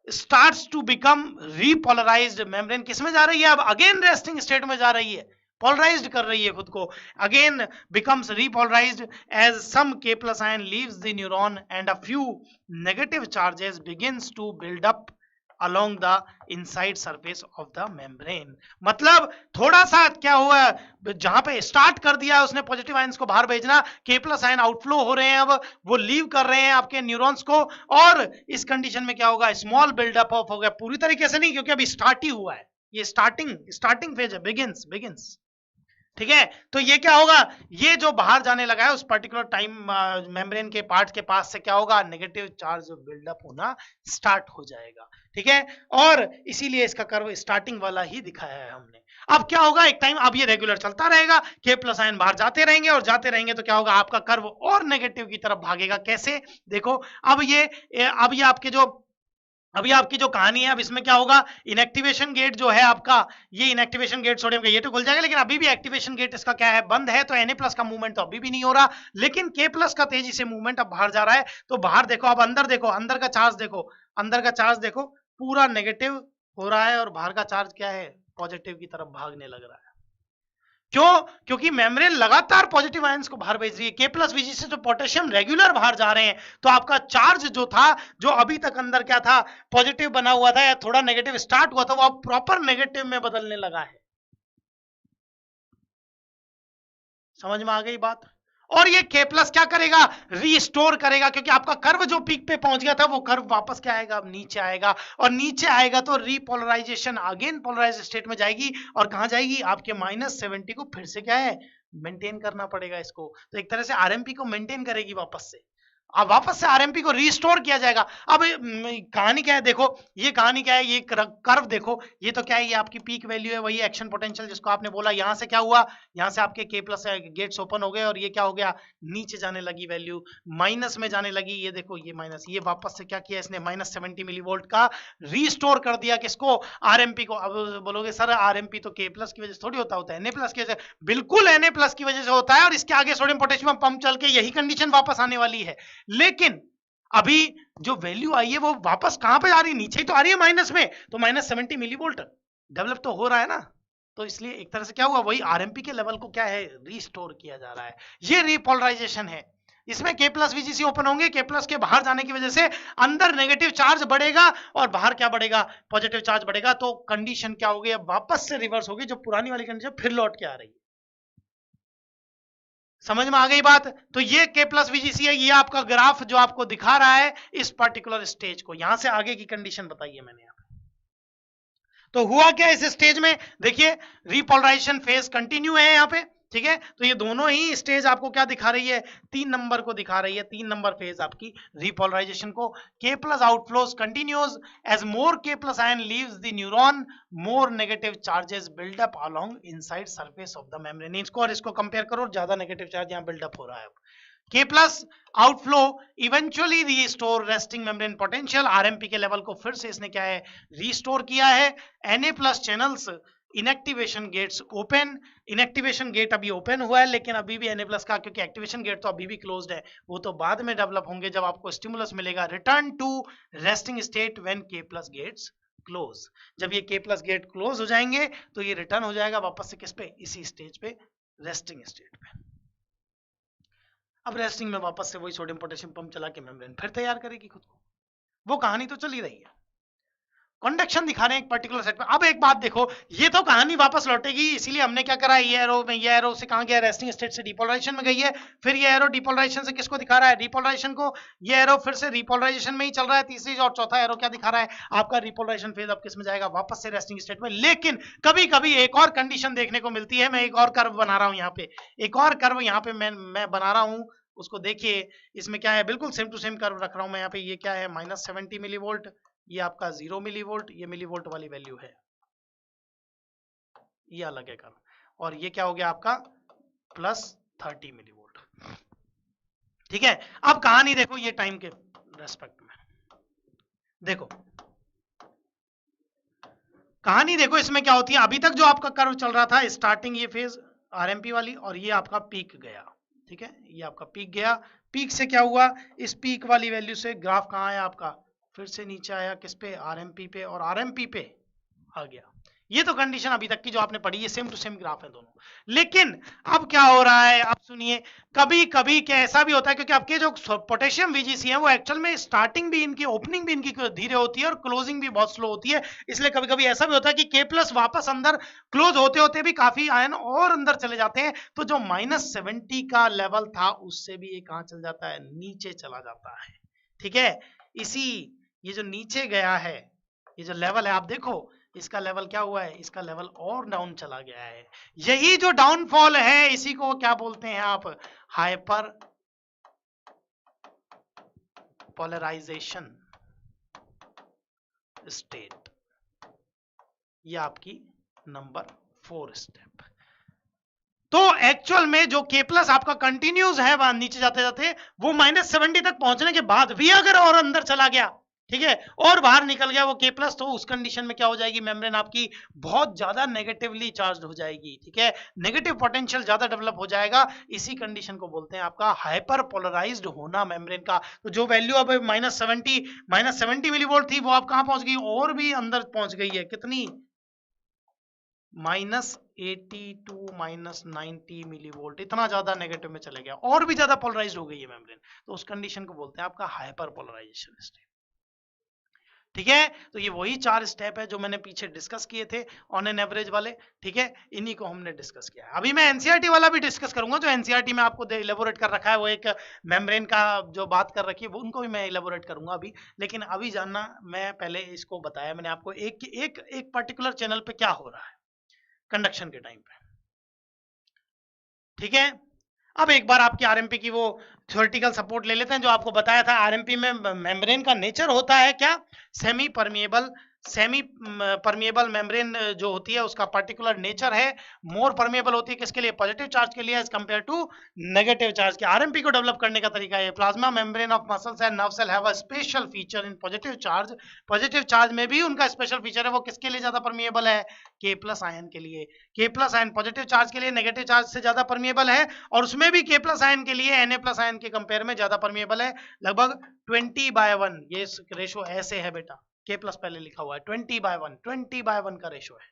starts to become repolarized. Membrane किस में जा रही है, अब अगेन रेस्टिंग स्टेट में जा रही है, polarized कर रही है खुद को. again becomes repolarized as some K+ ion leaves the neuron and a few negative charges begins to build up along the inside surface of the membrane. मतलब थोड़ा सा क्या हुआ, जहां पे स्टार्ट कर दिया उसने पॉजिटिव आयंस को बाहर भेजना, K+ आयन आउटफ्लो हो रहे हैं, अब वो लीव कर रहे हैं आपके न्यूरॉन्स को, और इस कंडीशन में क्या होगा, स्मॉल बिल्डअप ऑफ हो गया. पूरी तरीके से नहीं, क्योंकि अभी स्टार्ट ही हुआ है, ये स्टार्टिंग फेज है, बिगिंस. ठीक है, तो ये क्या होगा, ये जो बाहर जाने लगा है उस पर्टिकुलर टाइम मेम्ब्रेन के पार्ट के पास से क्या होगा, नेगेटिव चार्ज बिल्डअप होना स्टार्ट हो जाएगा। ठीक है, और इसीलिए इसका कर्व स्टार्टिंग वाला ही दिखाया है हमने। अब क्या होगा, एक टाइम अब ये रेगुलर चलता रहेगा, के प्लस आयन बाहर जाते रहेंगे और जाते रहेंगे, तो क्या होगा, आपका कर्व और नेगेटिव की तरफ भागेगा। कैसे, देखो अब ये आपके जो अभी आपकी जो कहानी है, अब इसमें क्या होगा, इनएक्टिवेशन गेट जो है आपका, ये इनएक्टिवेशन गेट सोडियम का ये तो खुल जाएगा, लेकिन अभी भी एक्टिवेशन गेट इसका क्या है, बंद है, तो Na+ का मूवमेंट तो अभी भी नहीं हो रहा, लेकिन K+ का तेजी से मूवमेंट अब बाहर जा रहा है। तो बाहर देखो, अब अंदर देखो, अंदर का चार्ज देखो, अंदर का चार्ज देखो, पूरा नेगेटिव हो रहा है और बाहर का चार्ज क्या है, पॉजिटिव की तरफ भागने लग रहा है। क्यों, क्योंकि मेम्ब्रेन लगातार पॉजिटिव आयंस को बाहर भेज रही है। K+ Vg से जो पोटेशियम रेगुलर बाहर जा रहे हैं, तो आपका चार्ज जो था, जो अभी तक अंदर क्या था, पॉजिटिव बना हुआ था या थोड़ा नेगेटिव स्टार्ट हुआ था, वो अब प्रॉपर नेगेटिव में बदलने लगा है। समझ में आ गई बात। और ये K+ क्या करेगा, रीस्टोर करेगा, क्योंकि आपका कर्व जो पीक पे पहुंच गया था, वो कर्व वापस क्या आएगा, अब नीचे आएगा, और नीचे आएगा तो रीपोलराइजेशन अगेन पोलराइज स्टेट में जाएगी, और कहां जाएगी, आपके -70 को फिर से क्या है, मेंटेन करना पड़ेगा इसको। तो एक तरह से आरएमपी को मेंटेन करेगी वापस से, अब वापस से आरएमपी को रिस्टोर किया जाएगा। अब कहानी क्या है, देखो ये कहानी क्या है, ये कर्व देखो, ये तो क्या है, ये आपकी पीक वैल्यू है, वही एक्शन पोटेंशियल जिसको आपने बोला। यहां से क्या हुआ, यहां से आपके K+ गेट्स ओपन हो गए, और ये क्या हो गया, नीचे जाने लगी वैल्यू, माइनस में जाने लगी। ये देखो, ये माइनस, ये वापस से क्या किया इसने, -70 मिलीवोल्ट का रिस्टोर कर दिया, किसको, आरएमपी को। अब बोलोगे सर आरएमपी तो K+ की वजह से थोड़ी होता है Na+ की वजह से। बिल्कुल Na+ की वजह से होता है, और इसके आगे सोडियम पोटेशियम पंप चल के यही कंडीशन वापस आने वाली है। लेकिन अभी जो वैल्यू आई है वो वापस कहां पे आ रही है, नीचे ही तो आ रही है माइनस में, तो -70 मिलीवोल्ट डेवलप तो हो रहा है ना। तो इसलिए एक तरह से क्या हुआ, वही आरएमपी के लेवल को क्या है, रिस्टोर किया जा रहा है। ये रिपोलराइजेशन है। इसमें K+ VGC ओपन होंगे, K+ के बाहर जाने की वजह से अंदर नेगेटिव चार्ज बढ़ेगा और बाहर क्या बढ़ेगा, पॉजिटिव चार्ज बढ़ेगा। तो कंडीशन क्या होगी, अब वापस से रिवर्स होगी, जो पुरानी वाली कंडीशन फिर लौट के आ रही है। समझ में आ गई बात। तो ये K+ VGC है, ये आपका ग्राफ जो आपको दिखा रहा है इस पर्टिकुलर स्टेज को। यहां से आगे की कंडीशन बताइए मैंने यहाँ पे। तो हुआ क्या इस स्टेज में, देखिए रिपोलराइजेशन फेज कंटिन्यू है यहाँ पे। ठीक है, तो ये दोनों ही स्टेज आपको क्या दिखा रही है, 3 नंबर को दिखा रही है, 3 नंबर फेज आपकी रिपोलराइजेशन को। K+ outflows continues as more K+ ion leaves the neuron, more negative charges build up along inside surface of the membrane. इसको और इसको कंपेयर करो, ज्यादा नेगेटिव चार्ज यहाँ बिल्डअप हो रहा है। K+ outflow eventually restore resting membrane potential, RMP के लेवल को फिर से इसने क्या है, रिस्टोर किया है। Na+ channels inactivation gates open, inactivation gate अभी ओपन हुआ है, लेकिन अभी भी Na+ का, क्योंकि एक्टिवेशन गेट तो अभी भी क्लोज्ड है, वो तो बाद में डेवलप होंगे जब आपको स्टिमुलस मिलेगा। Return to resting state when K+ gates close. जब ये K+ गेट क्लोज हो जाएंगे तो ये रिटर्न हो जाएगा वापस से किस पे, इसी स्टेज पे, रेस्टिंग स्टेट पे। अब रेस्टिंग में वापस से वही सोडियम पोटेशियम पंप चला के मेम्ब्रेन फिर तैयार करेगी खुद को। वो कहानी तो चल ही रही है, कंडक्शन दिखा रहे हैं एक पर्टिकुलर सेट में। अब एक बात देखो, ये तो कहानी वापस लौटेगी, इसीलिए हमने क्या करा, ये एरो में, ये एरो से कहां गया, रेस्टिंग स्टेट से डिपोलराइजेशन में गई है। फिर ये एरो डिपोलराइजेशन से किसको दिखा रहा है, रिपोलराइजेशन को। ये एरो फिर से रिपोलराइजेशन में ही चल रहा है। तीसरी और चौथा एरो क्या दिखा रहा है, आपका रिपोलराइजेशन फेज अब किस में जाएगा, वापस से रेस्टिंग स्टेट में। लेकिन कभी कभी एक और कंडीशन देखने को मिलती है। मैं एक और कर्व बना रहा हूं यहाँ पे, एक और कर्व यहाँ पे मैं बना रहा हूँ, उसको देखिए। इसमें क्या है, बिल्कुल सेम टू सेम कर्व रख रहा हूं मैं यहाँ पे। ये क्या है, -70 मिलीवोल्ट, ये आपका 0 मिलीवोल्ट, ये मिलीवोल्ट वाली वैल्यू है, ये अलग है कर्व। और ये क्या हो गया आपका, +30 मिलीवोल्ट। ठीक है, अब कहानी देखो ये टाइम के रेस्पेक्ट में, देखो कहानी देखो इसमें क्या होती है। अभी तक जो आपका कर्व चल रहा था, स्टार्टिंग ये फेज आरएमपी वाली, और ये आपका पीक गया। ठीक है, ये आपका पीक गया। पीक से क्या हुआ, इस पीक वाली वैल्यू से ग्राफ कहाँ आया आपका, फिर से नीचे आया, किस पे, आरएमपी पे, और आरएमपी पे आ गया। ये तो कंडीशन अभी तक की जो आपने पढ़ी है, सेम टू सेम ग्राफ है दोनों। लेकिन अब क्या हो रहा है, अब सुनिए, कभी कभी क्या ऐसा भी होता है, क्योंकि आपके जो पोटेशियम VGC है वो एक्चुअल में स्टार्टिंग भी इनकी, ओपनिंग भी इनकी धीरे होती है और क्लोजिंग भी बहुत स्लो होती है। इसलिए कभी कभी ऐसा भी होता है कि K+ वापस अंदर क्लोज होते होते भी काफी आयन और अंदर चले जाते हैं, तो जो -70 का लेवल था उससे भी ये कहां चल जाता है, नीचे चला जाता है। ठीक है, इसी ये जो नीचे गया है, ये जो लेवल है आप देखो, इसका लेवल क्या हुआ है, इसका लेवल और डाउन चला गया है। यही जो डाउनफॉल है इसी को क्या बोलते हैं आप, हाइपर पोलराइजेशन स्टेट। ये आपकी नंबर 4 स्टेप। तो एक्चुअल में जो K प्लस आपका कंटिन्यूज है वहां नीचे जाते जाते वो -70 तक पहुंचने के बाद भी अगर और अंदर चला गया, ठीक है, और बाहर निकल गया वो K प्लस, तो उस कंडीशन में क्या हो जाएगी, मेम्ब्रेन आपकी बहुत ज्यादा नेगेटिवली चार्ज हो जाएगी, ठीक है, नेगेटिव पोटेंशियल ज्यादा डेवलप हो जाएगा। इसी कंडीशन को बोलते हैं आपका हाइपर पोलराइज्ड होना मेम्ब्रेन का। तो जो वैल्यू अब -70 मिलीवोल्ट थी वो अब कहां पहुंच गई, और भी अंदर पहुंच गई है, कितनी, -80 टू -90 मिलीवोल्ट, इतना ज्यादा नेगेटिव में चले गया, और भी ज्यादा पोलराइज्ड हो गई है मेम्ब्रेन। तो उस कंडीशन को बोलते हैं आपका हाइपर पोलराइजेशन स्टेट, ठीक है। तो ये वही 4 स्टेप है जो मैंने पीछे डिस्कस किए थे ऑन एन एवरेज वाले, ठीक है, इन्हीं को हमने डिस्कस किया है। अभी मैं एनसीईआरटी वाला भी डिस्कस करूंगा, जो एनसीईआरटी में आपको इलेबोरेट कर रखा है, वो एक मेम्ब्रेन का जो बात कर रखी है वो उनको भी मैं इलेबोरेट करूंगा अभी। लेकिन अभी जानना, मैं पहले इसको बताया मैंने आपको एक पर्टिकुलर चैनल पे क्या हो रहा है कंडक्शन के टाइम पे, ठीक है। अब एक बार आपकी आरएमपी की वो थ्योरेटिकल सपोर्ट ले लेते हैं। जो आपको बताया था आरएमपी में मेम्ब्रेन का नेचर होता है क्या, सेमी परमिएबल मेम्ब्रेन जो होती है उसका पर्टिकुलर नेचर है, मोर परमिएबल होती है किसके लिए, पॉजिटिव चार्ज के लिए as compare to negative charge के। आरएमपी को डेवलप करने का तरीका है, plasma membrane of muscles and nerve cell have a special feature in positive charge. Positive charge में भी उनका स्पेशल फीचर है, वो किसके लिए ज्यादा परमिएबल है, K प्लस आयन के लिए। K plus ion positive charge के लिए नेगेटिव चार्ज से ज्यादा परमिएबल है, और उसमें भी K प्लस आयन के लिए Na प्लस आयन के कंपेयर में ज्यादा परमिएबल है, लगभग 20/1। ये रेशो ऐसे है बेटा, K प्लस पहले लिखा हुआ है, 20/1 का रेशो है,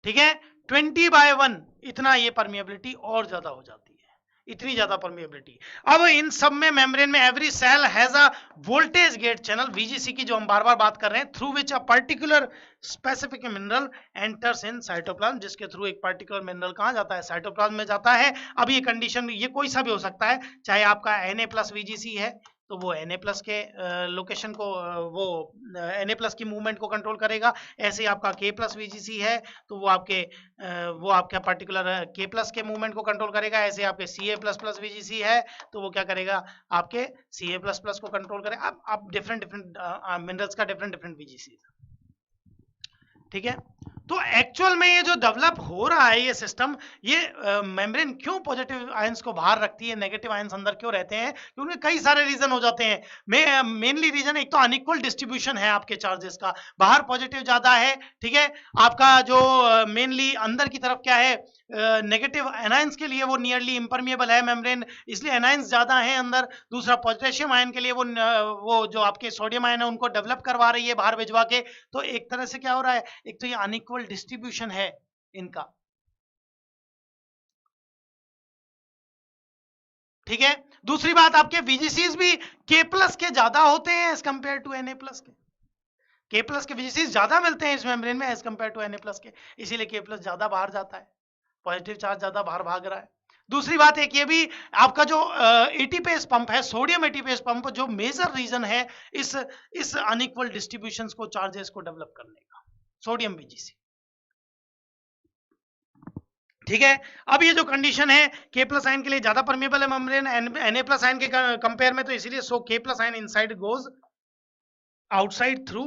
ठीक है, 20/1 इतना ये परमिएबिलिटी और ज्यादा हो जाती है, इतनी ज्यादा परमिएबिलिटी। अब इन सब में मेम्ब्रेन में every cell has a voltage gate channel, VGC की जो हम बार बार बात कर रहे हैं, through which a particular specific mineral enters in cytoplasm, जिसके थ्रू एक पर्टिकुलर मिनरल कहां जाता है, साइटोप्लाज्म में जाता है। अब ये कंडीशन ये कोई सा भी हो सकता है, चाहे आपका Na प्लस VGC है तो वो Na प्लस के लोकेशन को वो Na प्लस की मूवमेंट को कंट्रोल करेगा। ऐसे ही आपका K प्लस VGC है तो वो आपका पर्टिकुलर K प्लस के मूवमेंट को कंट्रोल करेगा। ऐसे आपके Ca प्लस प्लस VGC है तो वो क्या करेगा, आपके Ca प्लस प्लस को कंट्रोल करेगा। अब डिफरेंट मिनरल्स का डिफरेंट VGC, ठीक है। तो एक्चुअल में ये जो डेवलप हो रहा है ये सिस्टम, ये मेम्ब्रेन क्यों पॉजिटिव आयंस को बाहर रखती है, नेगेटिव आयंस अंदर क्यों रहते हैं, क्योंकि कई सारे रीजन हो जाते हैं। मेनली रीजन एक तो अनइक्वल डिस्ट्रीब्यूशन है आपके चार्जेस का, बाहर पॉजिटिव ज्यादा है, ठीक है, आपका जो मेनली अंदर की तरफ क्या है, नेगेटिव एनायंस के लिए वो नियरली इम्परमिएबल है मेम्ब्रेन, इसलिए एनायंस ज्यादा है अंदर। दूसरा पोटेशियम आयन के लिए वो जो आपके सोडियम आयन है उनको डेवलप करवा रही है बाहर भिजवा के। तो एक तरह से क्या हो रहा है, एक तो ये अनइक्वल डिस्ट्रीब्यूशन है इनका, ठीक है। दूसरी बात, आपके VGCs भी K प्लस के ज्यादा होते हैं as compare to Na plus के। K प्लस के VGCs ज्यादा मिलते हैं इस मेम्ब्रेन में as compare to Na plus के, इसीलिए K प्लस ज्यादा बाहर जाता है, पॉजिटिव चार्ज ज्यादा बाहर भाग रहा है। दूसरी बात एक ये भी, आपका जो एटीपेस पंप है, सोडियम एटीपेस पंप, जो मेजर रीजन है इस अनइक्वल डिस्ट्रीब्यूशंस को, चार्जेस को डेवलप करने का, सोडियम VGC, ठीक है। अब ये जो कंडीशन है, K प्लस आयन के लिए ज्यादा परमिएबल है मेम्ब्रेन Na प्लस आयन के कंपेयर में, तो इसीलिए K plus ion inside goes outside through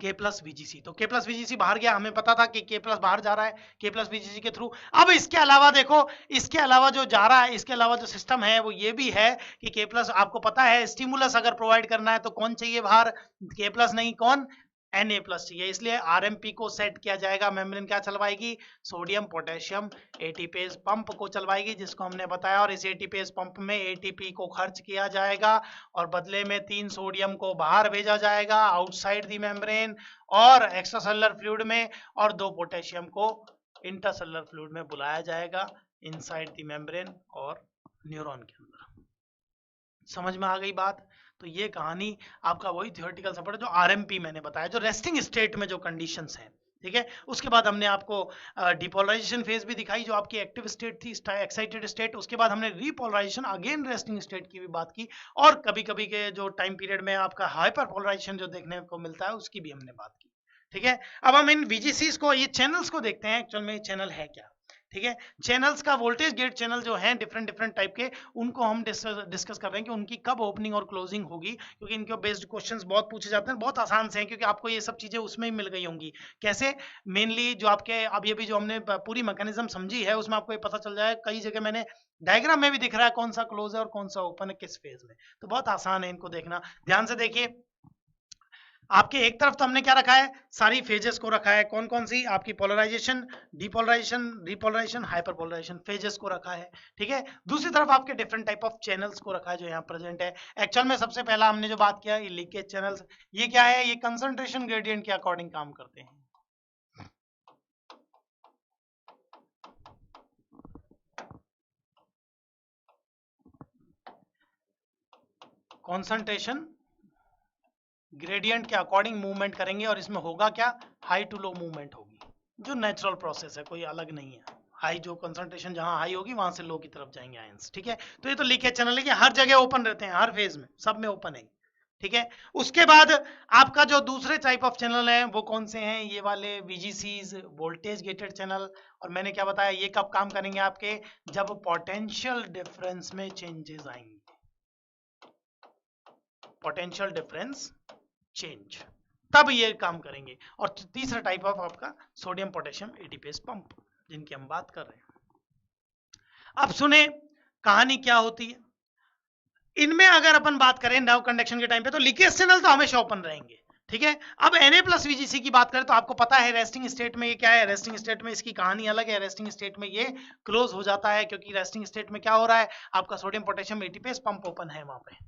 K plus VGC। तो K प्लस VGC बाहर गया, हमें पता था कि K प्लस बाहर जा रहा है K प्लस VGC के थ्रू। अब इसके अलावा देखो, इसके अलावा जो जा रहा है, इसके अलावा जो सिस्टम है वो ये भी है कि K प्लस, आपको पता है स्टिमुलस अगर प्रोवाइड करना है तो कौन चाहिए बाहर, K प्लस नहीं, कौन, Na प्लस चाहिए। इसलिए RMP को सेट किया जाएगा, मेम्ब्रेन क्या चलवाएगी, सोडियम पोटेशियम एटीपेज पंप को चलवाएगी, जिसको हमने बताया। और इस एटीपेज पंप में ATP को खर्च किया जाएगा और बदले में 3 सोडियम को बाहर भेजा जाएगा आउटसाइड दी मेम्ब्रेन और एक्स्ट्रासेलुलर फ्लूइड में, और 2 पोटेशियम को इंट्रासेलुलर फ्लूइड में बुलाया जाएगा इनसाइड दी मेम्ब्रेन और न्यूरॉन के अंदर। समझ में आ गई बात। तो ये कहानी आपका वही थ्योरेटिकल सपोर्ट जो RMP मैंने बताया, जो रेस्टिंग स्टेट में जो कंडीशंस हैं, ठीक है। उसके बाद हमने आपको डिपोलराइजेशन फेज भी दिखाई जो आपकी एक्टिव स्टेट थी, एक्साइटेड स्टेट। उसके बाद हमने रिपोलराइजेशन अगेन रेस्टिंग स्टेट की भी बात की, और कभी कभी के जो टाइम पीरियड में आपका हाइपर पोलराइजेशन जो देखने को मिलता है उसकी भी हमने बात की। ठीक है, अब हम इन VGCs को, ये चैनल्स को देखते हैं एक्चुअल में चैनल है क्या। ठीक है, चैनल्स का वोल्टेज गेट चैनल जो है डिफरेंट डिफरेंट टाइप के, उनको हम डिस्कस कर रहे हैं कि उनकी कब ओपनिंग और क्लोजिंग होगी, क्योंकि इनके बेस्ड क्वेश्चंस बहुत पूछे जाते हैं, बहुत आसान से हैं क्योंकि आपको ये सब चीजें उसमें ही मिल गई होंगी। कैसे, मेनली जो आपके अभी अभी जो हमने पूरी मैकेनिज्म समझी है उसमें आपको ये पता चल जाए, कई जगह मैंने डायग्राम में भी दिख रहा है कौन सा क्लोज है और कौन सा ओपन है किस फेज में, तो बहुत आसान है इनको देखना। ध्यान से देखिए, आपके एक तरफ तो हमने क्या रखा है, सारी फेजेस को रखा है, कौन कौन सी आपकी polarisation, depolarisation, repolarisation, hyperpolarisation phases को रखा है। ठीक है, दूसरी तरफ आपके डिफरेंट टाइप ऑफ चैनल्स को रखा है जो यहाँ प्रेजेंट है। एक्चुअल में सबसे पहला हमने जो बात किया, ये लीकेज चैनल्स, ये क्या है, ये कंसंट्रेशन ग्रेडियंट के अकॉर्डिंग काम करते हैं। कॉन्सेंट्रेशन ग्रेडियंट के अकॉर्डिंग मूवमेंट करेंगे, और इसमें होगा क्या, हाई टू लो मूवमेंट होगी, जो नेचुरल प्रोसेस है, कोई अलग नहीं है। हाई जो कंसंट्रेशन जहां हाई होगी वहां से लो की तरफ जाएंगे आयंस। ठीक है, तो ये तो लीकेज चैनल है कि हर जगह ओपन रहते हैं, हर फेज में सब में ओपन है। ठीक है, उसके बाद आपका जो दूसरे टाइप ऑफ चैनल है वो कौन से हैं, ये वाले VGCs, वोल्टेज गेटेड चैनल। और मैंने क्या बताया, ये कब काम करेंगे आपके, जब पोटेंशियल डिफरेंस में चेंजेस आएंगे, पोटेंशियल डिफरेंस चेंज, तब ये काम करेंगे। और तीसरा टाइप ऑफ आपका सोडियम पोटेशियम एटीपीएस पंप, जिनकी हम बात कर रहे हैं। अब सुने कहानी क्या होती है इनमें। अगर अपन बात करें नर्व कंडक्शन के टाइम पे, तो लीकेज चैनल तो हमेशा ओपन रहेंगे। ठीक है, अब Na+VGC की बात करें तो आपको पता है रेस्टिंग स्टेट में ये क्या है, रेस्टिंग स्टेट में इसकी कहानी अलग है। रेस्टिंग स्टेट में ये क्लोज हो जाता है, क्योंकि रेस्टिंग स्टेट में क्या हो रहा है, आपका sodium potassium ATPase pump open है वहां पे,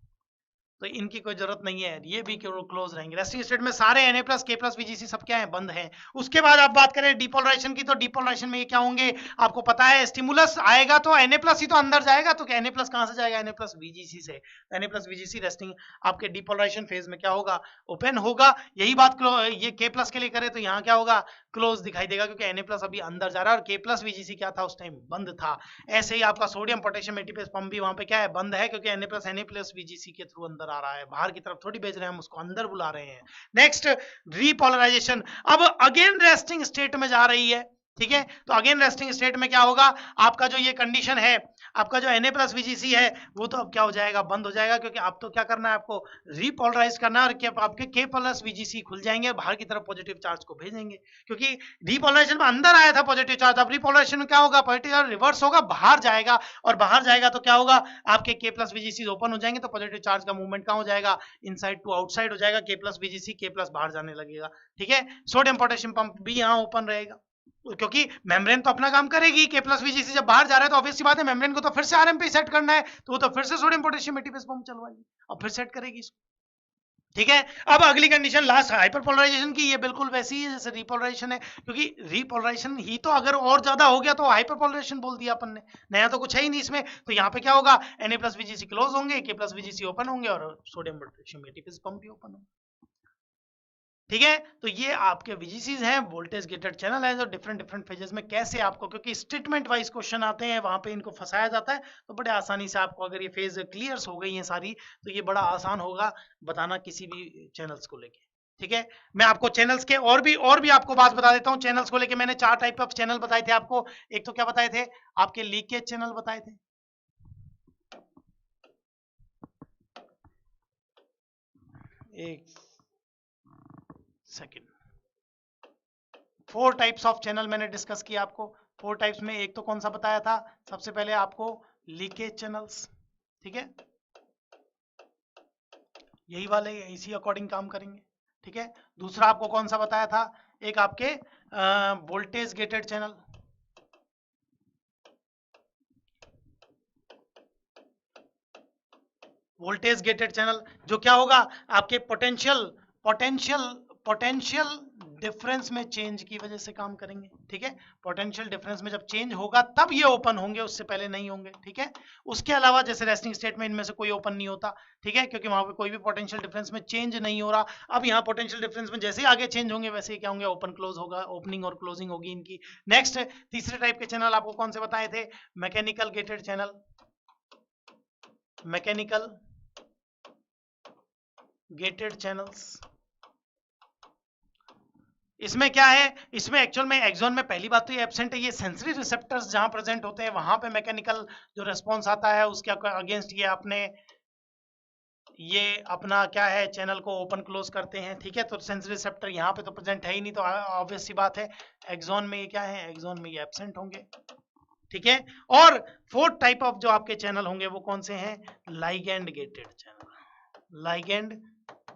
तो इनकी कोई जरूरत नहीं है, ये भी क्लोज रहेंगे। रेस्टिंग स्टेट में सारे Na+K+VGC सब क्या है, बंद है। उसके बाद आप बात करें डिपोलराइजेशन की, तो डिपोलराइजेशन में ये क्या होंगे, आपको पता है स्टिमुलस आएगा तो Na+ ही तो अंदर जाएगा, तो Na+ कहां से जाएगा, Na+VGC से। Na+VGC रेस्टिंग आपके डिपोलराइजेशन फेज में क्या होगा, ओपन होगा। यही बात ये K+ के लिए करे तो यहाँ क्या होगा, क्लोज दिखाई देगा, क्योंकि Na+ अभी अंदर जा रहा है और K+VGC क्या था उस टाइम, बंद था। ऐसे ही आपका सोडियम पोटेशियम एटीपीएस पंप भी वहां पे क्या है, बंद है, क्योंकि Na+VGC के थ्रू अंदर आ रहा है, बाहर की तरफ थोड़ी भेज रहे हैं हम उसको, अंदर बुला रहे हैं। नेक्स्ट रिपोलराइजेशन, अब अगेन रेस्टिंग स्टेट में जा रही है। ठीक है, तो अगेन रेस्टिंग स्टेट में क्या होगा, आपका जो ये कंडीशन है, आपका जो Na+VGC है वो तो अब क्या हो जाएगा, बंद हो जाएगा, क्योंकि अब तो क्या करना है आपको, रिपोलराइज करना है, और आपके K+VGC खुल जाएंगे, बाहर की तरफ पॉजिटिव चार्ज को भेजेंगे, क्योंकि रिपोलराइजेशन में अंदर आया था पॉजिटिव चार्ज, अब रिपोलराइजेशन में क्या होगा, पॉजिटिव चार्ज रिवर्स होगा, बाहर जाएगा, और बाहर जाएगा तो क्या होगा, आपके K+VGC ओपन हो जाएंगे, तो पॉजिटिव चार्ज का मूवमेंट कहाँ हो जाएगा, इनसाइड टू आउटसाइड हो जाएगा, K+VGC K+ बाहर जाने लगेगा। ठीक है, सोडियम पोटेशियम पंप भी यहाँ ओपन रहेगा, क्योंकि मेम्ब्रेन तो अपना काम करेगी। K+VGC जब बाहर जा रहा है तो ऑब्वियस सी बात है, मेम्ब्रेन को तो फिर से आरएम पे सेट करना है, तो वो तो फिर से सोडियम पोटेशियम एटीपीएस पंप चलवाएगी और फिर सेट करेगी इसको। ठीक है, अब अगली कंडीशन लास्ट हाइपरपोलराइजेशन की, ये बिल्कुल वैसी ही है जैसे रिपोलराइजेशन है, क्योंकि रिपोलराइजेशन ही तो अगर और ज्यादा हो गया तो हाइपरपोलराइजेशन बोल दिया अपन ने, नया तो कुछ है ही नहीं इसमें। तो यहाँ पे क्या होगा, Na+VGC क्लोज होंगे, K+VGC ओपन होंगे, और सोडियम पोटेशियम एटीपीएस पंप भी ओपन होंगे। ठीक है, तो ये आपके VGCs हैं, वोल्टेज गेटेड चैनल है, जो डिफरेंट डिफरेंट फेजेस में कैसे आपको, क्योंकि स्टेटमेंट वाइज क्वेश्चन आते हैं वहां पे इनको फंसाया जाता है, तो बड़े आसानी से आपको अगर ये फेज क्लियर हो गई है सारी, तो ये बड़ा आसान होगा बताना किसी भी चैनल्स को लेके। ठीक है, मैं आपको चैनल्स के और भी आपको बात बता देता हूँ। चैनल्स को लेके मैंने 4 टाइप ऑफ चैनल बताए थे आपको। एक तो क्या बताए थे, आपके लीकेज चैनल बताए थे, एक सेकेंड, 4 टाइप्स ऑफ चैनल मैंने डिस्कस किया आपको। 4 टाइप्स में एक तो कौन सा बताया था, सबसे पहले आपको लीकेज चैनल्स। ठीक है, यही वाले इसी अकॉर्डिंग काम करेंगे। ठीक है, दूसरा आपको कौन सा बताया था, एक आपके voltage gated channel. Voltage gated channel जो क्या होगा, आपके पोटेंशियल पोटेंशियल पोटेंशियल डिफरेंस में चेंज की वजह से काम करेंगे, ठीक है। पोटेंशियल डिफरेंस में जब चेंज होगा तब ये ओपन होंगे, उससे पहले नहीं होंगे, ठीक है। उसके अलावा जैसे रेस्टिंग स्टेट में इनमें से कोई ओपन नहीं होता, ठीक है, क्योंकि वहां पे कोई भी पोटेंशियल डिफरेंस में चेंज नहीं हो रहा। अब यहाँ पोटेंशियल डिफरेंस में जैसे ही आगे चेंज होंगे वैसे ही क्या होंगे, ओपन क्लोज होगा, ओपनिंग और क्लोजिंग होगी इनकी। नेक्स्ट तीसरे टाइप के चैनल आपको कौन से बताए थे, mechanical gated channel, mechanical gated channels. इसमें क्या है, इसमें एक्चुअल में एक्सॉन में पहली बात तो ये एब्सेंट है, ये सेंसरी रिसेप्टर्स जहां प्रेजेंट होते हैं वहां पे मैकेनिकल जो रिस्पांस आता है उसके अगेंस्ट ये अपने ये अपना क्या है चैनल को ओपन क्लोज करते हैं, ठीक है। तो सेंसरी रिसेप्टर यहाँ पे तो प्रेजेंट है ही नहीं, तो ऑब्वियस सी बात है एक्सॉन में ये क्या है, एक्सॉन में ये एब्सेंट होंगे, ठीक है। और फोर्थ टाइप ऑफ जो आपके चैनल होंगे वो कौन से हैं, ligand gated channel, ligand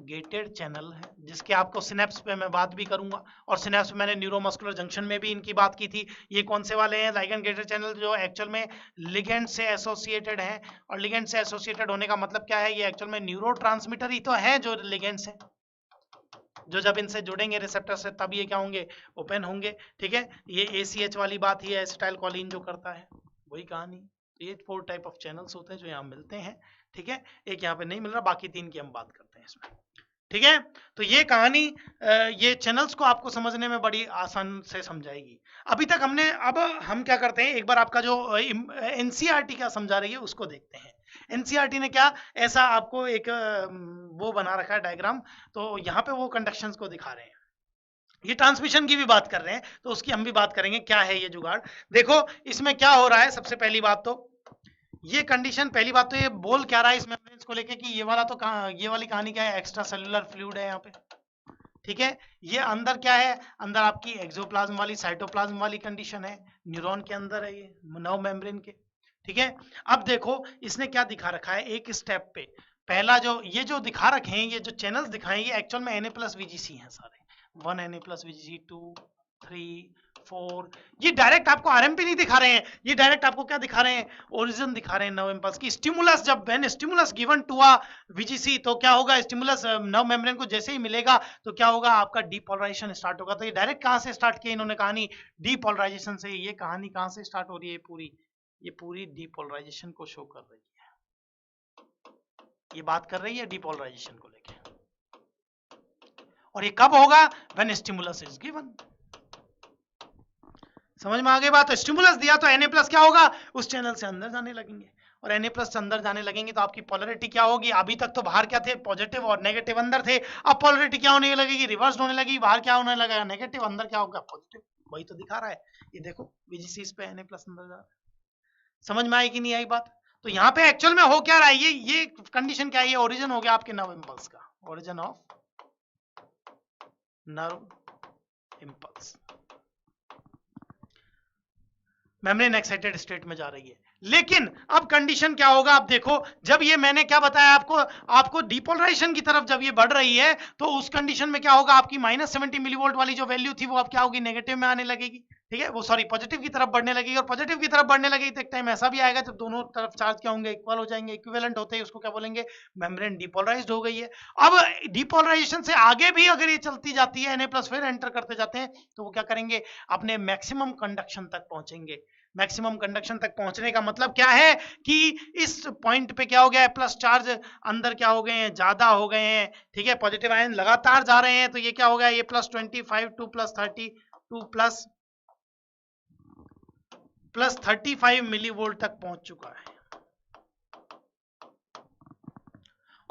gated channel है, जिसके आपको सिनेप्स पे मैं बात भी करूंगा, और सिनेप्स पे मैंने न्यूरोमस्कुलर जंक्शन में भी इनकी बात की थी। ये कौन से वाले हैं, लाइगैंड गेटेड चैनल जो एक्चुअल में लिगेंड से एसोसिएटेड हैं, और लिगेंड से एसोसिएटेड होने का मतलब क्या है, ये एक्चुअल में न्यूरोट्रांसमीटर ही तो है जो लिगेंड्स हैं, जो जब इनसे जुड़ेंगे रिसेप्टर से तब ये क्या होंगे, ओपन होंगे, ठीक है। ये ACH वाली बात ही है, एसिटाइल कोलिन जो करता है वही कहानी। ये 4 टाइप ऑफ चैनल्स होते हैं जो यहाँ मिलते हैं, ठीक है। एक यहाँ पे नहीं मिल रहा, बाकी 3 की हम बात करते हैं इसमें, ठीक है। तो ये कहानी ये चैनल्स को आपको समझने में बड़ी आसान से समझाएगी। अभी तक हमने, अब हम क्या करते हैं, एक बार आपका जो NCERT क्या समझा रही है उसको देखते हैं। NCERT ने क्या ऐसा आपको एक वो बना रखा है डायग्राम, तो यहाँ पे वो कंडक्शंस को दिखा रहे हैं, ये ट्रांसमिशन की भी बात कर रहे हैं, तो उसकी हम भी बात करेंगे क्या है ये जुगाड़। देखो इसमें क्या हो रहा है, सबसे पहली बात तो ये कंडीशन, पहली बात तो ये बोल क्या रहा है इस मेम्ब्रेन्स को लेके कि ये वाला तो ये वाली कहानी क्या है, एक्स्ट्रा सेलुलर फ्लूइड है यहाँ पे, ठीक है। ये अंदर क्या है, अंदर आपकी एक्सोप्लाज्म वाली साइटोप्लाज्म वाली कंडीशन है, न्यूरॉन के अंदर है ये नर्व मेम्ब्रेन के, ठीक है। अब देखो इसने क्या दिखा रखा है एक स्टेप पे, पहला जो ये जो दिखा रखे हैं, ये जो चैनल्स दिखाए ये एक्चुअल में Na+VGC हैं सारे, 1 Na+VGC 2 3 4, ये डायरेक्ट आपको आरएमपी नहीं दिखा रहे हैं, ये डायरेक्ट आपको क्या दिखा रहे हैं, ओरिजिन दिखा रहे हैं नर्व इंपल्स की। स्टिमुलस जब when stimulus given to a VGC तो क्या होगा, स्टिमुलस नर्व मेम्ब्रेन को जैसे ही मिलेगा तो क्या होगा, आपका डीपोलराइजेशन स्टार्ट होगा। तो ये डायरेक्ट कहां से स्टार्ट किया इन्होंने कहानी, डीपोलराइजेशन से। ये कहानी कहां से स्टार्ट हो रही है, ये पूरी डीपोलराइजेशन को शो कर रही है, ये बात कर रही है डीपोलराइजेशन को लेके। और ये कब होगा, व्हेन स्टिमुलस इज गिवन। समझ में आ गई बात। स्टिमुलस दिया तो Na+ क्या होगा, उस चैनल से अंदर जाने लगेंगे, और Na+ से अंदर जाने लगेंगे तो आपकी पोलैरिटी क्या होगी, अभी तक तो बाहर क्या थे, पॉजिटिव और नेगेटिव अंदर थे, अब पोलैरिटी क्या होने लगेगी, रिवर्स होने लगेगी, बाहर क्या होने लगेगा, नेगेटिव, अंदर क्या होगा, पॉजिटिव। वही तो दिखा रहा है, ये देखो VGC पे Na+ अंदर जा रहा है। समझ में आई कि नहीं आई बात। तो यहाँ पे एक्चुअल में हो क्या रहा है, ये कंडीशन क्या है, ये ओरिजिन हो गया आपके नर्व इंपल्स का, origin of nerve impulse, membrane excited state में जा रही है। लेकिन अब कंडीशन क्या होगा, आप देखो जब ये मैंने क्या बताया आपको डीपोलराइजेशन की तरफ जब ये बढ़ रही है तो उस कंडीशन में क्या होगा, आपकी -70 मिलीवोल्ट वाली जो वैल्यू थी वो अब क्या होगी, नेगेटिव में आने लगेगी, ठीक है, वो सॉरी पॉजिटिव की तरफ बढ़ने लगेगी। और पॉजिटिव की तरफ बढ़ने लगेगी तो एक टाइम ऐसा भी आएगा जब दोनों तरफ चार्ज क्या होंगे, इक्वल हो जाएंगे, इक्विवेलेंट होते हैं, उसको क्या बोलेंगे, मेम्ब्रेन डीपोलराइज्ड हो गई है। अब डीपोलराइजेशन से आगे भी अगर ये चलती जाती है, Na+ फिर एंटर करते जाते हैं तो वो क्या करेंगे, अपने मैक्सिमम कंडक्शन तक पहुंचेंगे। मैक्सिमम कंडक्शन तक पहुंचने का मतलब क्या है कि इस पॉइंट पे क्या हो गया है, प्लस चार्ज अंदर क्या हो गए हैं, ज्यादा हो गए हैं, ठीक है, पॉजिटिव आयन लगातार जा रहे हैं, तो ये क्या हो गया, ये +25 टू +30 टू +35 मिलीवोल्ट तक पहुंच चुका है।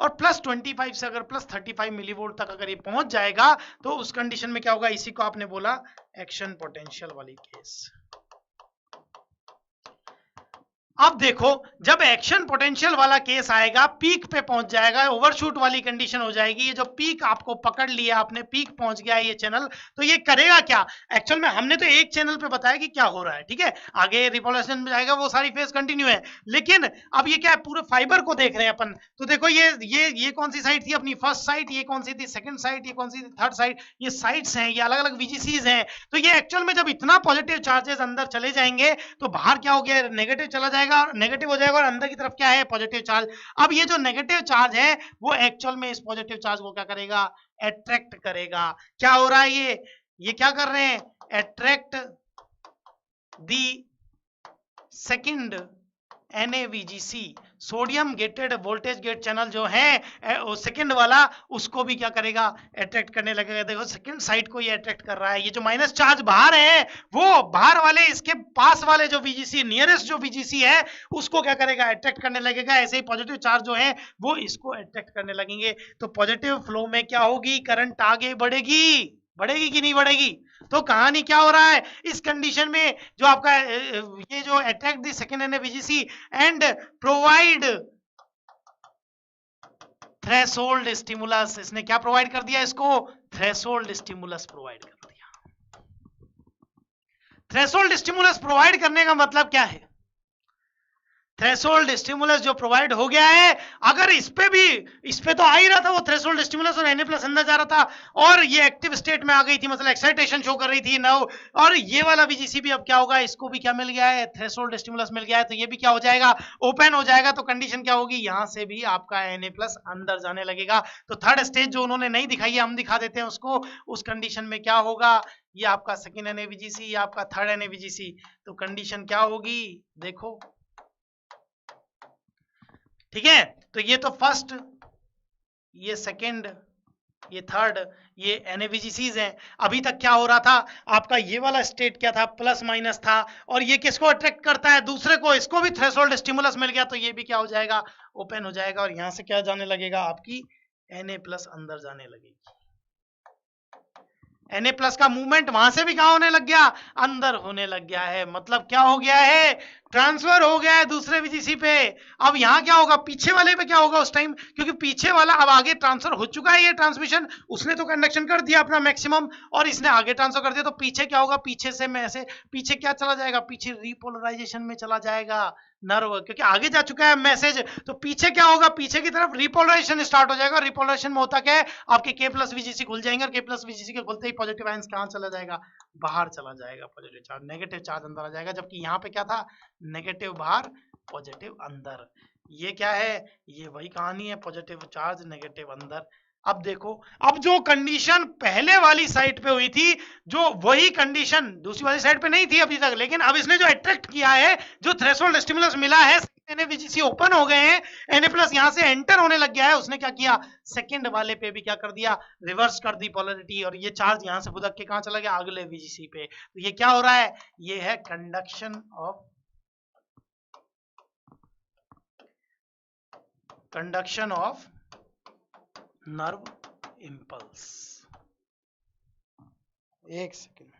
और +25 से अगर +35 मिलीवोल्ट तक अगर ये पहुंच जाएगा तो उस कंडीशन में क्या होगा, इसी को आपने बोला एक्शन पोटेंशियल वाली केस। अब देखो जब एक्शन पोटेंशियल वाला केस आएगा, पीक पे पहुंच जाएगा, ओवरशूट वाली कंडीशन हो जाएगी, ये जो पीक आपको पकड़ लिया आपने, पीक पहुंच गया ये चैनल, तो ये करेगा क्या, एक्चुअल में हमने तो एक चैनल पे बताया कि क्या हो रहा है, ठीक है, आगे रिपोलेशन में जाएगा, वो सारी फेज कंटिन्यू है, लेकिन अब ये क्या है, पूरे फाइबर को देख रहे हैं अपन। तो देखो ये कौन सी साइड थी अपनी, फर्स्ट साइड, ये कौन सी थी सेकंड साइड, ये कौन सी थी थर्ड साइड, ये साइड्स हैं, ये अलग अलग VGCs हैं। तो ये एक्चुअल में जब इतना पॉजिटिव चार्जेस अंदर चले जाएंगे तो बाहर क्या हो गया, नेगेटिव चला जाएगा, नेगेटिव हो जाएगा, और अंदर की तरफ क्या है, पॉजिटिव चार्ज। अब ये जो नेगेटिव चार्ज है वो एक्चुअल में इस पॉजिटिव चार्ज को क्या करेगा, अट्रैक्ट करेगा। क्या हो रहा है, ये क्या कर रहे हैं, attract the second NaVGC, sodium gated voltage gate channel जो है सेकंड वाला, उसको भी क्या करेगा, अट्रैक्ट करने लगेगा। देखो सेकंड साइड को ये अट्रैक्ट कर रहा है। ये जो माइनस चार्ज बाहर है, वो बाहर वाले इसके पास वाले जो VGC, नियरेस्ट जो VGC है, उसको क्या करेगा, अट्रैक्ट करने लगेगा। ऐसे ही पॉजिटिव चार्ज जो है वो इसको अट्रैक्ट करने लगेंगे। तो पॉजिटिव फ्लो में क्या होगी, करंट आगे बढ़ेगी, बढ़ेगी कि नहीं बढ़ेगी। तो कहानी क्या हो रहा है इस कंडीशन में, जो आपका ये जो attract the second NaVGC and provide threshold stimulus, इसने क्या प्रोवाइड कर दिया, इसको थ्रेशोल्ड स्टिमुलस प्रोवाइड कर दिया। थ्रेशोल्ड स्टिमुलस प्रोवाइड करने का मतलब क्या है, थ्रेशोल्ड स्टिमुलस जो प्रोवाइड हो गया है, अगर इस पे तो आ ही रहा था वो थ्रेशोल्ड स्टिमुलस और Na प्लस अंदर जा रहा था, और ये एक्टिव स्टेट में आ गई थी, मतलब एक्साइटेशन शो कर रही थी नाउ, और ये वाला VGC भी अब क्या होगा, इसको भी क्या मिल गया है, थ्रेशोल्ड स्टिमुलस मिल गया है, तो ये भी क्या हो जाएगा, ओपन हो जाएगा। तो कंडीशन क्या होगी, यहां से भी आपका Na प्लस अंदर जाने लगेगा। तो थर्ड स्टेज जो उन्होंने नहीं दिखाई है, हम दिखा देते हैं उसको। उस कंडीशन में क्या होगा, ये आपका सेकेंड NaVGC, ये आपका थर्ड NaVGC। तो कंडीशन क्या होगी, देखो, ठीक है। तो ये तो फर्स्ट, ये सेकंड, ये थर्ड, ये NaVGCs हैं। अभी तक क्या हो रहा था, आपका ये वाला स्टेट क्या था, प्लस माइनस था, और ये किसको अट्रैक्ट करता है, दूसरे को, इसको भी थ्रेशोल्ड स्टिमुलस मिल गया, तो ये भी क्या हो जाएगा, ओपन हो जाएगा, और यहां से क्या जाने लगेगा, आपकी Na प्लस अंदर जाने लगेगी। Na प्लस का मूवमेंट वहां से भी कहां होने लग गया, अंदर होने लग गया है। मतलब क्या हो गया है, ट्रांसफर हो गया है दूसरे VGC पे। अब यहाँ क्या होगा, पीछे वाले पे क्या होगा उस टाइम, क्योंकि पीछे वाला अब आगे ट्रांसफर हो चुका है, ये ट्रांसमिशन उसने तो कंडक्शन कर दिया अपना मैक्सिमम, और इसने आगे ट्रांसफर कर दिया। तो पीछे क्या होगा, पीछे से मैं ऐसे पीछे क्या चला जाएगा, पीछे रिपोलराइजेशन में चला जाएगा नर्व, क्योंकि आगे जा चुका है मैसेज। तो पीछे क्या होगा, पीछे की तरफ रिपोलराइजेशन स्टार्ट हो जाएगा। रिपोलराइजेशन में होता क्या है, आपके K प्लस VGC खुल जाएंगे, और K प्लस VGC के खुलते ही पॉजिटिव आयंस कहां चला जाएगा, बाहर चला जाएगा, पॉजिटिव चार्ज, नेगेटिव चार्ज अंदर आ जाएगा। जबकि यहाँ पे क्या था, नेगेटिव बाहर, पॉजिटिव अंदर। ये क्या है, ये वही कहानी है, पॉजिटिव चार्ज नेगेटिव अंदर। अब देखो, अब जो कंडीशन पहले वाली साइड पे हुई थी, जो वही कंडीशन दूसरी वाली साइड पे नहीं थी अभी तक, लेकिन अब इसने जो अट्रैक्ट किया है, जो थ्रेशोल्ड स्टिमुलस मिला है, NaVGC ओपन हो गए हैं, Na प्लस यहां से एंटर होने लग गया है, उसने क्या किया, सेकंड वाले पे भी क्या कर दिया, रिवर्स कर दी पोलरिटी, और ये चार्ज यहां से फुदक के कहां चला गया, अगले VGC पे। तो ये क्या हो रहा है, ये है कंडक्शन ऑफ नर्व इंपल्स। एक सेकेंड,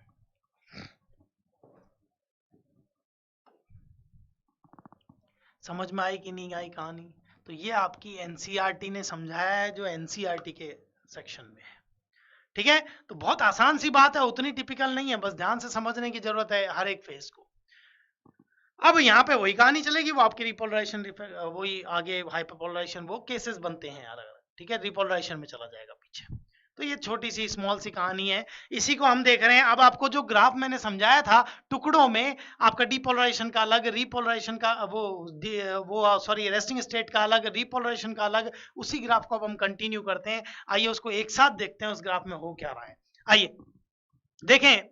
समझ में आई कि नहीं आई कहानी। तो ये आपकी NCERT ने समझाया है, जो NCERT के सेक्शन में है, ठीक है। तो बहुत आसान सी बात है, उतनी टिपिकल नहीं है, बस ध्यान से समझने की जरूरत है हर एक फेज को। अब यहाँ पे वही कहानी चलेगी, वो आपकी रिपोलराइजेशन, वही आगे हाइपरपोलराइजेशन, वो केसेस बनते हैं अलग अलग, ठीक है, रिपोलराइजेशन में चला जाएगा पीछे। तो ये छोटी सी स्मॉल सी कहानी है, इसी को हम देख रहे हैं। अब आपको जो ग्राफ मैंने समझाया था टुकड़ों में, आपका डिपोलराइजेशन का अलग, रिपोलराइजेशन का वो सॉरी रेस्टिंग स्टेट का अलग, रिपोलराइजेशन का अलग, उसी ग्राफ को अब हम कंटिन्यू करते हैं। आइए उसको एक साथ देखते हैं, उस ग्राफ में हो क्या रहा है। आइए देखें,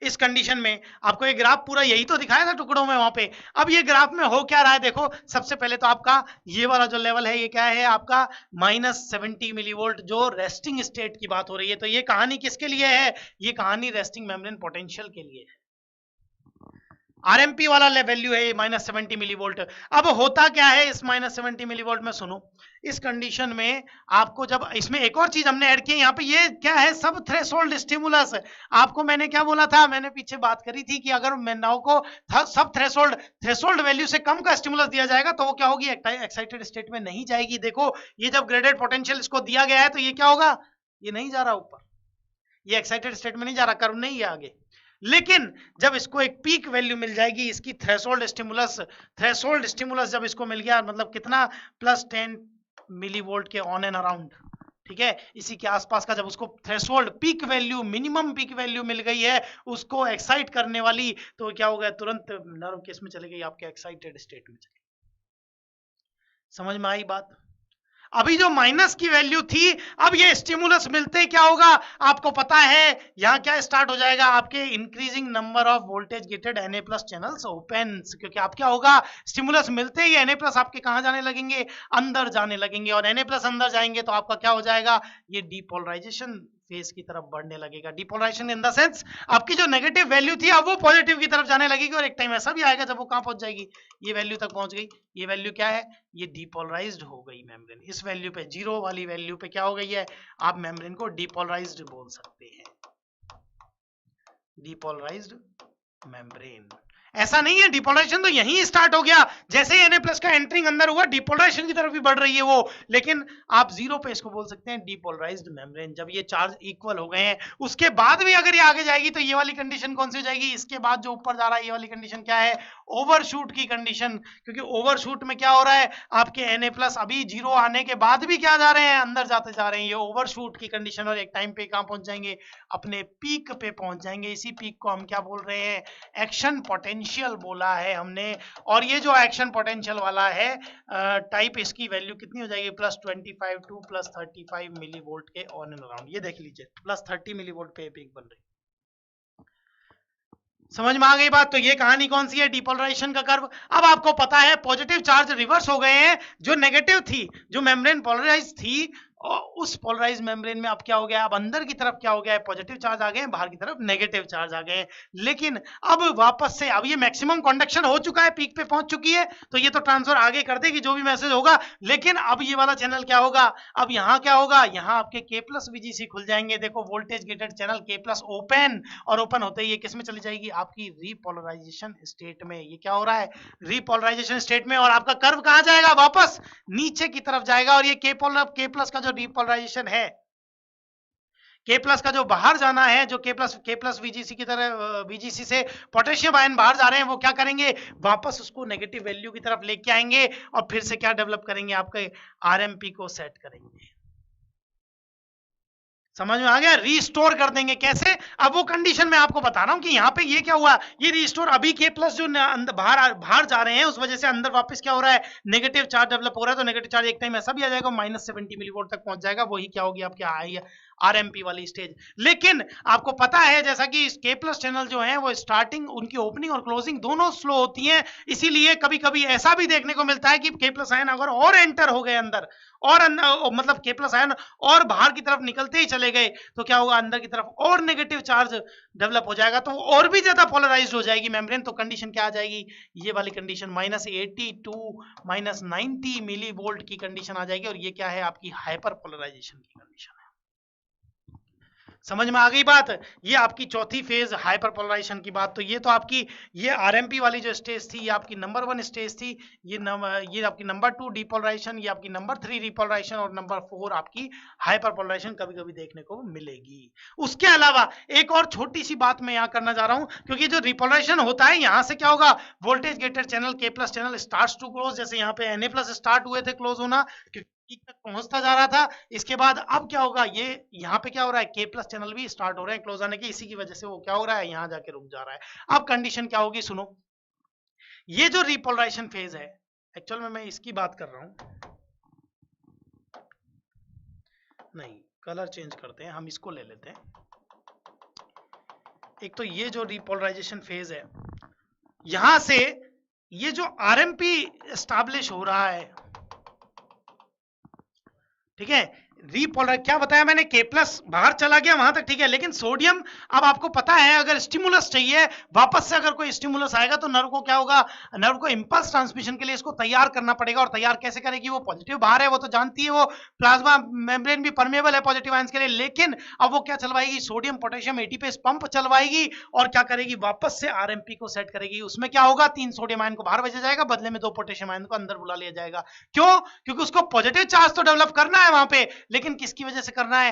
इस कंडीशन में आपको ये ग्राफ पूरा यही तो दिखाया था टुकड़ों में वहां पे। अब ये ग्राफ में हो क्या रहा है, देखो सबसे पहले तो आपका ये वाला जो लेवल है, ये क्या है, आपका -70 मिलीवोल्ट, जो रेस्टिंग स्टेट की बात हो रही है। तो ये कहानी किसके लिए है, ये कहानी रेस्टिंग मेम्ब्रेन पोटेंशियल के लिए है। RMP वाला वैल्यू है ये -70 मिलीवोल्ट। अब होता क्या है इस -70 मिलीवोल्ट में, सुनो, इस कंडीशन में आपको, जब इसमें एक और चीज हमने ऐड की है यहाँ पे, ये क्या है, सब थ्रेशोल्ड स्टिमुलस। आपको मैंने क्या बोला था, मैंने पीछे बात करी थी कि अगर नाव को सब थ्रेशोल्ड वैल्यू से कम का स्टिमुलस दिया जाएगा, तो वो क्या होगी, एक्साइटेड स्टेट में नहीं जाएगी। देखो ये जब ग्रेडेड पोटेंशियल इसको दिया गया है, तो ये क्या होगा, ये नहीं जा रहा ऊपर, ये एक्साइटेड स्टेट में नहीं जा रहा, कर्व नहीं है आगे। लेकिन जब इसको एक पीक वैल्यू मिल जाएगी इसकी थ्रेशोल्ड स्टिमुलस जब इसको मिल गया, मतलब कितना, +10 मिलीवोल्ट के ऑन एंड अराउंड, ठीक है, इसी के आसपास का, जब उसको threshold peak value, minimum peak value मिल गई है उसको एक्साइट करने वाली, तो क्या हो गया, तुरंत नर्व किस में चली गई, आपके एक्साइटेड स्टेट में चली। समझ में आई बात। अभी जो माइनस की वैल्यू थी, अब ये स्टिमुलस मिलते ही क्या होगा आपको पता है, यहां क्या स्टार्ट हो जाएगा, आपके increasing number of voltage gated Na+ channels open, क्योंकि आप क्या होगा, स्टिमुलस मिलते ही Na+ आपके कहां जाने लगेंगे, अंदर जाने लगेंगे, और Na+ अंदर जाएंगे तो आपका क्या हो जाएगा, ये डीपोलराइजेशन फेज की तरफ बढ़ने लगेगा। डीपोलराइजेशन इन द सेंस आपकी जो नेगेटिव वैल्यू थी अब वो पॉजिटिव की तरफ जाने लगेगी, और एक टाइम ऐसा भी आएगा जब वो कहां पहुंच जाएगी, ये वैल्यू तक पहुंच गई। ये वैल्यू क्या है, ये डीपोलराइज्ड हो गई मेम्ब्रेन। इस वैल्यू पे, जीरो वाली वैल्यू पे क्या हो गई है, आप मेम्ब्रेन को डीपोलराइज्ड बोल सकते हैं, डीपोलराइज्ड मेम्ब्रेन। ऐसा नहीं है, डिपोलराइजेशन तो यहीं स्टार्ट हो गया, जैसे ही Na+ का एंटरिंग अंदर हुआ डिपोलराइजेशन की तरफ भी बढ़ रही है वो, लेकिन आप जीरो पे इसको बोल सकते हैं डीपोलराइज्ड मेम्ब्रेन। जब ये चार्ज इक्वल हो गए हैं उसके बाद भी अगर ये आगे जाएगी तो ये वाली कंडीशन कौन सी हो जाएगी, इसके बाद जो ऊपर जा रहा है ये वाली कंडीशन क्या है, ओवरशूट की कंडीशन, क्योंकि ओवरशूट में क्या हो रहा है, आपके Na+ अभी जीरो आने के बाद भी क्या जा रहे हैं, अंदर जाते जा रहे हैं, ये ओवरशूट की कंडीशन, और एक टाइम पे कहां पहुंच जाएंगे, अपने पीक पे पहुंच जाएंगे। इसी पीक को हम क्या बोल रहे हैं, एक्शन पोटेंशियल बोला है हमने। और ये जो एक्शन पोटेंशियल वाला है टाइप, इसकी वैल्यू कितनी हो जाएगी, +25 टू +35 मिली वोल्ट के ऑन एंड अराउंड। ये देख लीजिए +30 मिली वोल्ट पे पीक बन रही, समझ में आ गई बात। तो ये कहानी कौन सी है, डिपोलराइजेशन का कर्व। अब आपको पता है पॉजिटिव चार्ज रिवर्स हो गए हैं, जो नेगेटिव थी, जो मेम्ब्रेन पोलराइज थी, और उस पोलराइज मेम्ब्रेन में अब क्या हो गया, अब अंदर की तरफ क्या हो गया है, पॉजिटिव चार्ज आ गए हैं, बाहर की तरफ नेगेटिव चार्ज आ गए हैं। लेकिन अब वापस से, अब ये मैक्सिमम कंडक्शन हो चुका है, पीक पे पहुंच चुकी है, तो ये तो ट्रांसफर आगे कर देगी जो भी मैसेज होगा, लेकिन अब ये वाला चैनल क्या होगा, अब यहाँ क्या होगा, यहाँ आपके K+VGC खुल जाएंगे। देखो voltage gated channel K+ open, और ओपन होते ही ये किस में चली जाएगी, आपकी रीपोलराइजेशन स्टेट में। ये क्या हो रहा है, रीपोलराइजेशन स्टेट में, और आपका कर्व कहां जाएगा, वापस नीचे की तरफ जाएगा। और ये K+ का जो रीपोलराइजेशन है, K+ का जो बाहर जाना है, जो K+ VGC की तरह, VGC से पोटेशियम आयन बाहर जा रहे हैं, वो क्या करेंगे, वापस उसको नेगेटिव वैल्यू की तरफ लेके आएंगे, और फिर से क्या डेवलप करेंगे, आपके RMP को सेट करेंगे। समझ में आ गया, रीस्टोर कर देंगे कैसे। अब वो कंडीशन मैं आपको बता रहा हूं कि यहाँ पे ये क्या हुआ, ये रीस्टोर, अभी K+ जो बाहर जा रहे हैं उस वजह से अंदर वापस क्या हो रहा है, नेगेटिव चार्ज डेवलप हो रहा है, तो नेगेटिव चार्ज एक टाइम ऐसा भी आ जाएगा, -70 मिली वोल्ट तक पहुंच जाएगा, वही क्या होगी आपकी आई RMP वाली स्टेज। लेकिन आपको पता है जैसा कि K+ चैनल जो है वो स्टार्टिंग, उनकी ओपनिंग और क्लोजिंग दोनों स्लो होती हैं, इसीलिए कभी कभी ऐसा भी देखने को मिलता है कि K+ आयन अगर और एंटर हो गए अंदर, और मतलब K+ आयन और बाहर की तरफ निकलते ही चले गए, तो क्या होगा, अंदर की तरफ और नेगेटिव चार्ज डेवलप हो जाएगा, तो और भी ज्यादा पोलराइज्ड हो जाएगी मेम्ब्रेन। तो कंडीशन क्या आ जाएगी, ये वाली कंडीशन -80 टू -90 मिली वोल्ट की कंडीशन आ जाएगी, और ये क्या है, आपकी हाइपर पोलराइजेशन की कंडीशन है। समझ में आ गई बात। ये आपकी चौथी फेज हाइपर पोलराइजेशन की बात। तो ये तो आपकी, ये RMP वाली जो स्टेज थी, ये आपकी नंबर 1 स्टेज थी, ये आपकी नंबर 2 डिपोलराइजेशन, ये आपकी नंबर 3 रिपोलराइजेशन, और नंबर 4 आपकी हाइपर पोलराइजेशन कभी कभी देखने को मिलेगी। उसके अलावा एक और छोटी सी बात मैं यहाँ करना जा रहा हूँ, क्योंकि जो रिपोलराइजेशन होता है, यहाँ से क्या होगा, voltage gated channel K+ channel starts to close, जैसे यहाँ पे Na+ स्टार्ट हुए थे क्लोज होना, पीक तक पहुंचता जा रहा था। इसके बाद अब क्या होगा, ये यहाँ पे क्या हो रहा है, K+ चैनल भी स्टार्ट हो रहे हैं क्लोज आने की, इसी की वजह से वो क्या हो रहा है, यहाँ जाके रुक जा रहा है। अब कंडीशन क्या होगी, सुनो, ये जो रिपोलराइजेशन फेज है, एक्चुअल में मैं इसकी बात कर रहा हूं, नहीं कलर चेंज करते हैं, हम इसको ले लेते हैं। एक तो ये जो रिपोलराइजेशन फेज है, यहां से ये जो RMP एस्टैब्लिश हो रहा है, ठीक है, रीपोलर क्या बताया मैंने, K+ बाहर चला गया वहां तक, ठीक है, लेकिन सोडियम, अब आपको पता है अगर स्टिमुलस चाहिए, वापस से अगर कोई स्टिमुलस आएगा तो नर्व को क्या होगा, नर्व को इंपल्स ट्रांसमिशन के लिए इसको तैयार करना पड़ेगा, और तैयार कैसे करेगी, वो पॉजिटिव बाहर है, वो तो जानती है, वो प्लाज्मा मेम्ब्रेन भी परमेबल है पॉजिटिव आयंस के लिए, लेकिन अब वो क्या चलवाएगी, सोडियम पोटेशियम ATPase पंप चलवाएगी, और क्या करेगी, वापस से RMP को सेट करेगी। उसमें क्या होगा, 3 सोडियम आयन को बाहर भेजा जाएगा, बदले में 2 पोटेशियम आयन को अंदर बुला लिया जाएगा। क्यों, क्योंकि उसको पॉजिटिव चार्ज तो डेवलप करना है वहां पे, लेकिन किसकी वजह से करना है,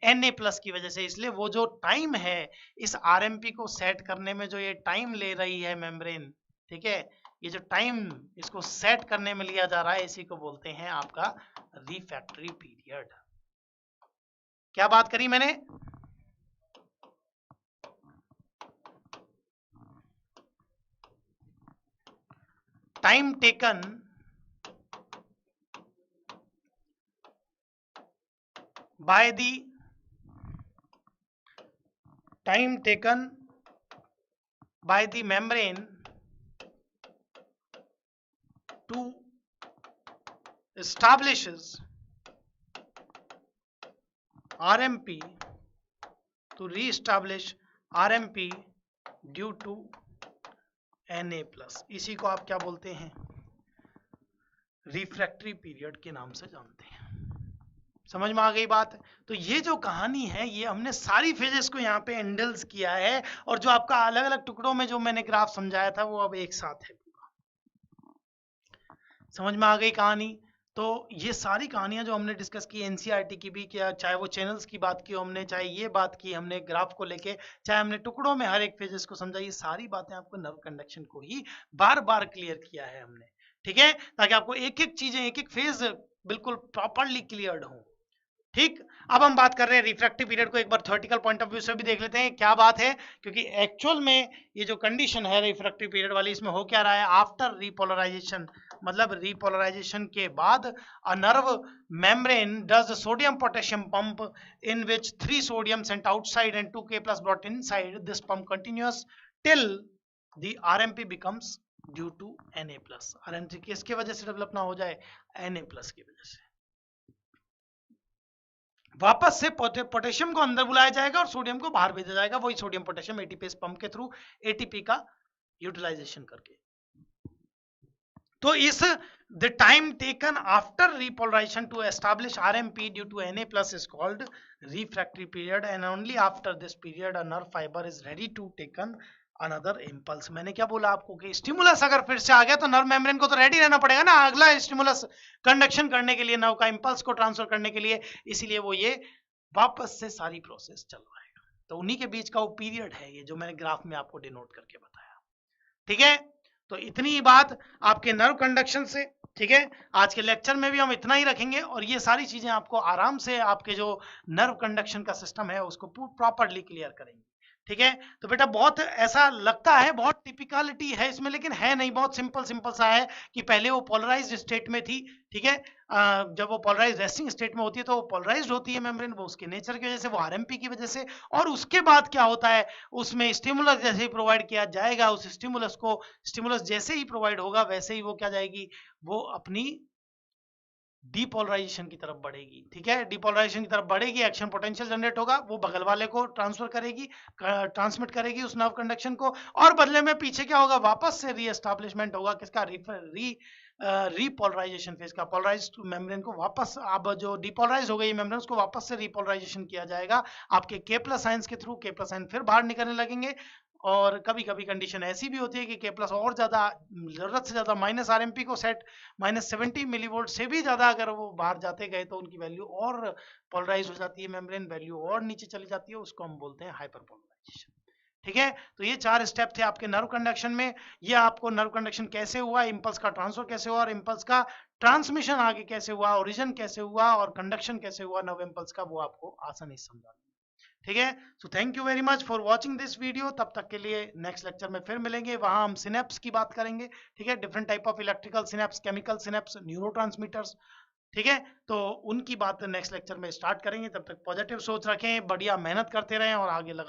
Na+ की वजह से। इसलिए वो जो टाइम है इस RMP को सेट करने में, जो ये टाइम ले रही है मेम्ब्रेन, ठीक है, ये जो टाइम इसको सेट करने में लिया जा रहा है, इसी को बोलते हैं आपका रिफ्रैक्टरी पीरियड। क्या बात करी मैंने, time taken by the time taken by the membrane to establishes RMP, to re-establish RMP due to Na+, इसी को आप क्या बोलते हैं, रिफ्रैक्टरी पीरियड के नाम से जानते हैं। समझ में आ गई बात? तो ये जो कहानी है, ये हमने सारी फेजेस को यहाँ पे एंडल्स किया है, और जो आपका अलग अलग टुकड़ों में जो मैंने ग्राफ समझाया था वो अब एक साथ है पूरा। समझ में आ गई कहानी? तो ये सारी कहानियां जो हमने डिस्कस की एनसीईआरटी की भी, क्या चाहे वो चैनल्स की बात की हमने, चाहे ये बात की हमने ग्राफ को लेके, चाहे हमने टुकड़ों में हर एक फेजेस को समझा, ये सारी बातें आपको नर्व कंडक्शन को ही बार बार क्लियर किया है हमने, ठीक है, ताकि आपको एक एक चीजें, एक एक फेज बिल्कुल प्रॉपरली क्लियर्ड हो। ठीक, अब हम बात कर रहे हैं रिफ्रैक्टिव पीरियड को, एक बार थ्योरेटिकल पॉइंट ऑफ व्यू से भी देख लेते हैं क्या बात है, क्योंकि एक्चुअल में ये जो कंडीशन है रिफ्रैक्टिव पीरियड वाली, इसमें हो क्या रहा है, आफ्टर रिपोलराइजेशन, मतलब रिपोलराइजेशन के बाद a nerve membrane does sodium potassium pump in which 3 sodium sent outside and 2 K+ brought inside, this pump continuous till the RMP becomes due to Na+। RMP किसके वजह से डेवलप ना हो जाए, Na+ की वजह से। वापस से पोटेशियम को अंदर बुलाया जाएगा और सोडियम को बाहर भेजा जाएगा, वही सोडियम पोटेशियम एटीपी पंप के थ्रू, एटीपी का यूटिलाइजेशन करके। तो इस the time taken after repolarisation to establish RMP due to Na+ is called refractory period, and only after this period a nerve fibre is ready to taken another impulse. मैंने क्या बोला आपको कि stimulus अगर फिर से आ गया तो नर्व मेम्ब्रेन को तो रेडी रहना पड़ेगा ना अगला स्टिमुलस कंडक्शन करने के लिए, नर्व का इम्पल्स को ट्रांसफर करने के लिए, इसीलिए वो ये वापस से सारी प्रोसेस चल रहा है। तो उन्हीं के बीच का वो पीरियड है ये, जो मैंने ग्राफ में आपको डिनोट करके बताया, ठीक है। तो इतनी ही बात आपके नर्व कंडक्शन से, ठीक है। आज के लेक्चर में भी हम इतना ही रखेंगे, और ये सारी चीजें आपको आराम से आपके जो नर्व कंडक्शन का सिस्टम है उसको प्रॉपरली क्लियर करेंगे, ठीक है। तो बेटा बहुत ऐसा लगता है, बहुत टिपिकलिटी है इसमें, लेकिन है नहीं, बहुत सिंपल सिंपल सा है कि पहले वो पोलराइज्ड स्टेट में थी, ठीक है। जब वो पोलराइज्ड रेस्टिंग स्टेट में होती है तो वो पोलराइज्ड होती है मेम्ब्रेन, वो उसके नेचर की वजह से, वो आरएमपी की वजह से, और उसके बाद क्या होता है, उसमें स्टिमुलस जैसे ही प्रोवाइड किया जाएगा, उस स्टिमुलस जैसे ही प्रोवाइड होगा वैसे ही वो क्या जाएगी, वो अपनी डीपोलराइजेशन की तरफ बढ़ेगी, ठीक है। डीपोलराइजेशन की तरफ बढ़ेगी, एक्शन पोटेंशियल जनरेट होगा, वो बगल वाले को ट्रांसफर करेगी, ट्रांसमिट करेगी उस नर्व कंडक्शन को, और बदले में पीछे क्या होगा, वापस से रीएस्टैब्लिशमेंट होगा किसका, रीपोलराइजेशन फेज का। पोलराइज्ड मेम्ब्रेन को वापस, अब जो डीपोलराइज हो गई मेम्ब्रेन उसको वापस से रीपोलराइजेशन किया जाएगा आपके K+ आयंस के थ्रू। K+ आयन फिर बाहर निकलने लगेंगे, और कभी कभी कंडीशन ऐसी भी होती है कि K+ और ज्यादा, जरूरत से ज्यादा माइनस RMP को सेट, -70 मिलीवोल्ट से भी ज्यादा अगर वो बाहर जाते गए तो उनकी वैल्यू और पोलराइज हो जाती है, मेम्ब्रेन वैल्यू और नीचे चली जाती है, उसको हम बोलते हैं हाइपरपोलराइजेशन, ठीक है। तो ये 4 स्टेप थे आपके नर्व कंडक्शन में। ये आपको नर्व कंडक्शन कैसे हुआ, इम्पल्स का ट्रांसफर कैसे हुआ, और इम्पल्स का ट्रांसमिशन आगे कैसे हुआ, ओरिजिन कैसे हुआ, और कंडक्शन कैसे हुआ नर्व इम्पल्स का, वो आपको आसानी से समझा, ठीक है। So thank you very much for watching this video. तब तक के लिए नेक्स्ट लेक्चर में फिर मिलेंगे, वहां हम सिनेप्स की बात करेंगे, ठीक है। Different type of electrical synapse, chemical synapse, neurotransmitters, ठीक है। तो उनकी बात नेक्स्ट लेक्चर में स्टार्ट करेंगे। तब तक पॉजिटिव सोच रखें, बढ़िया मेहनत करते रहें और आगे लगा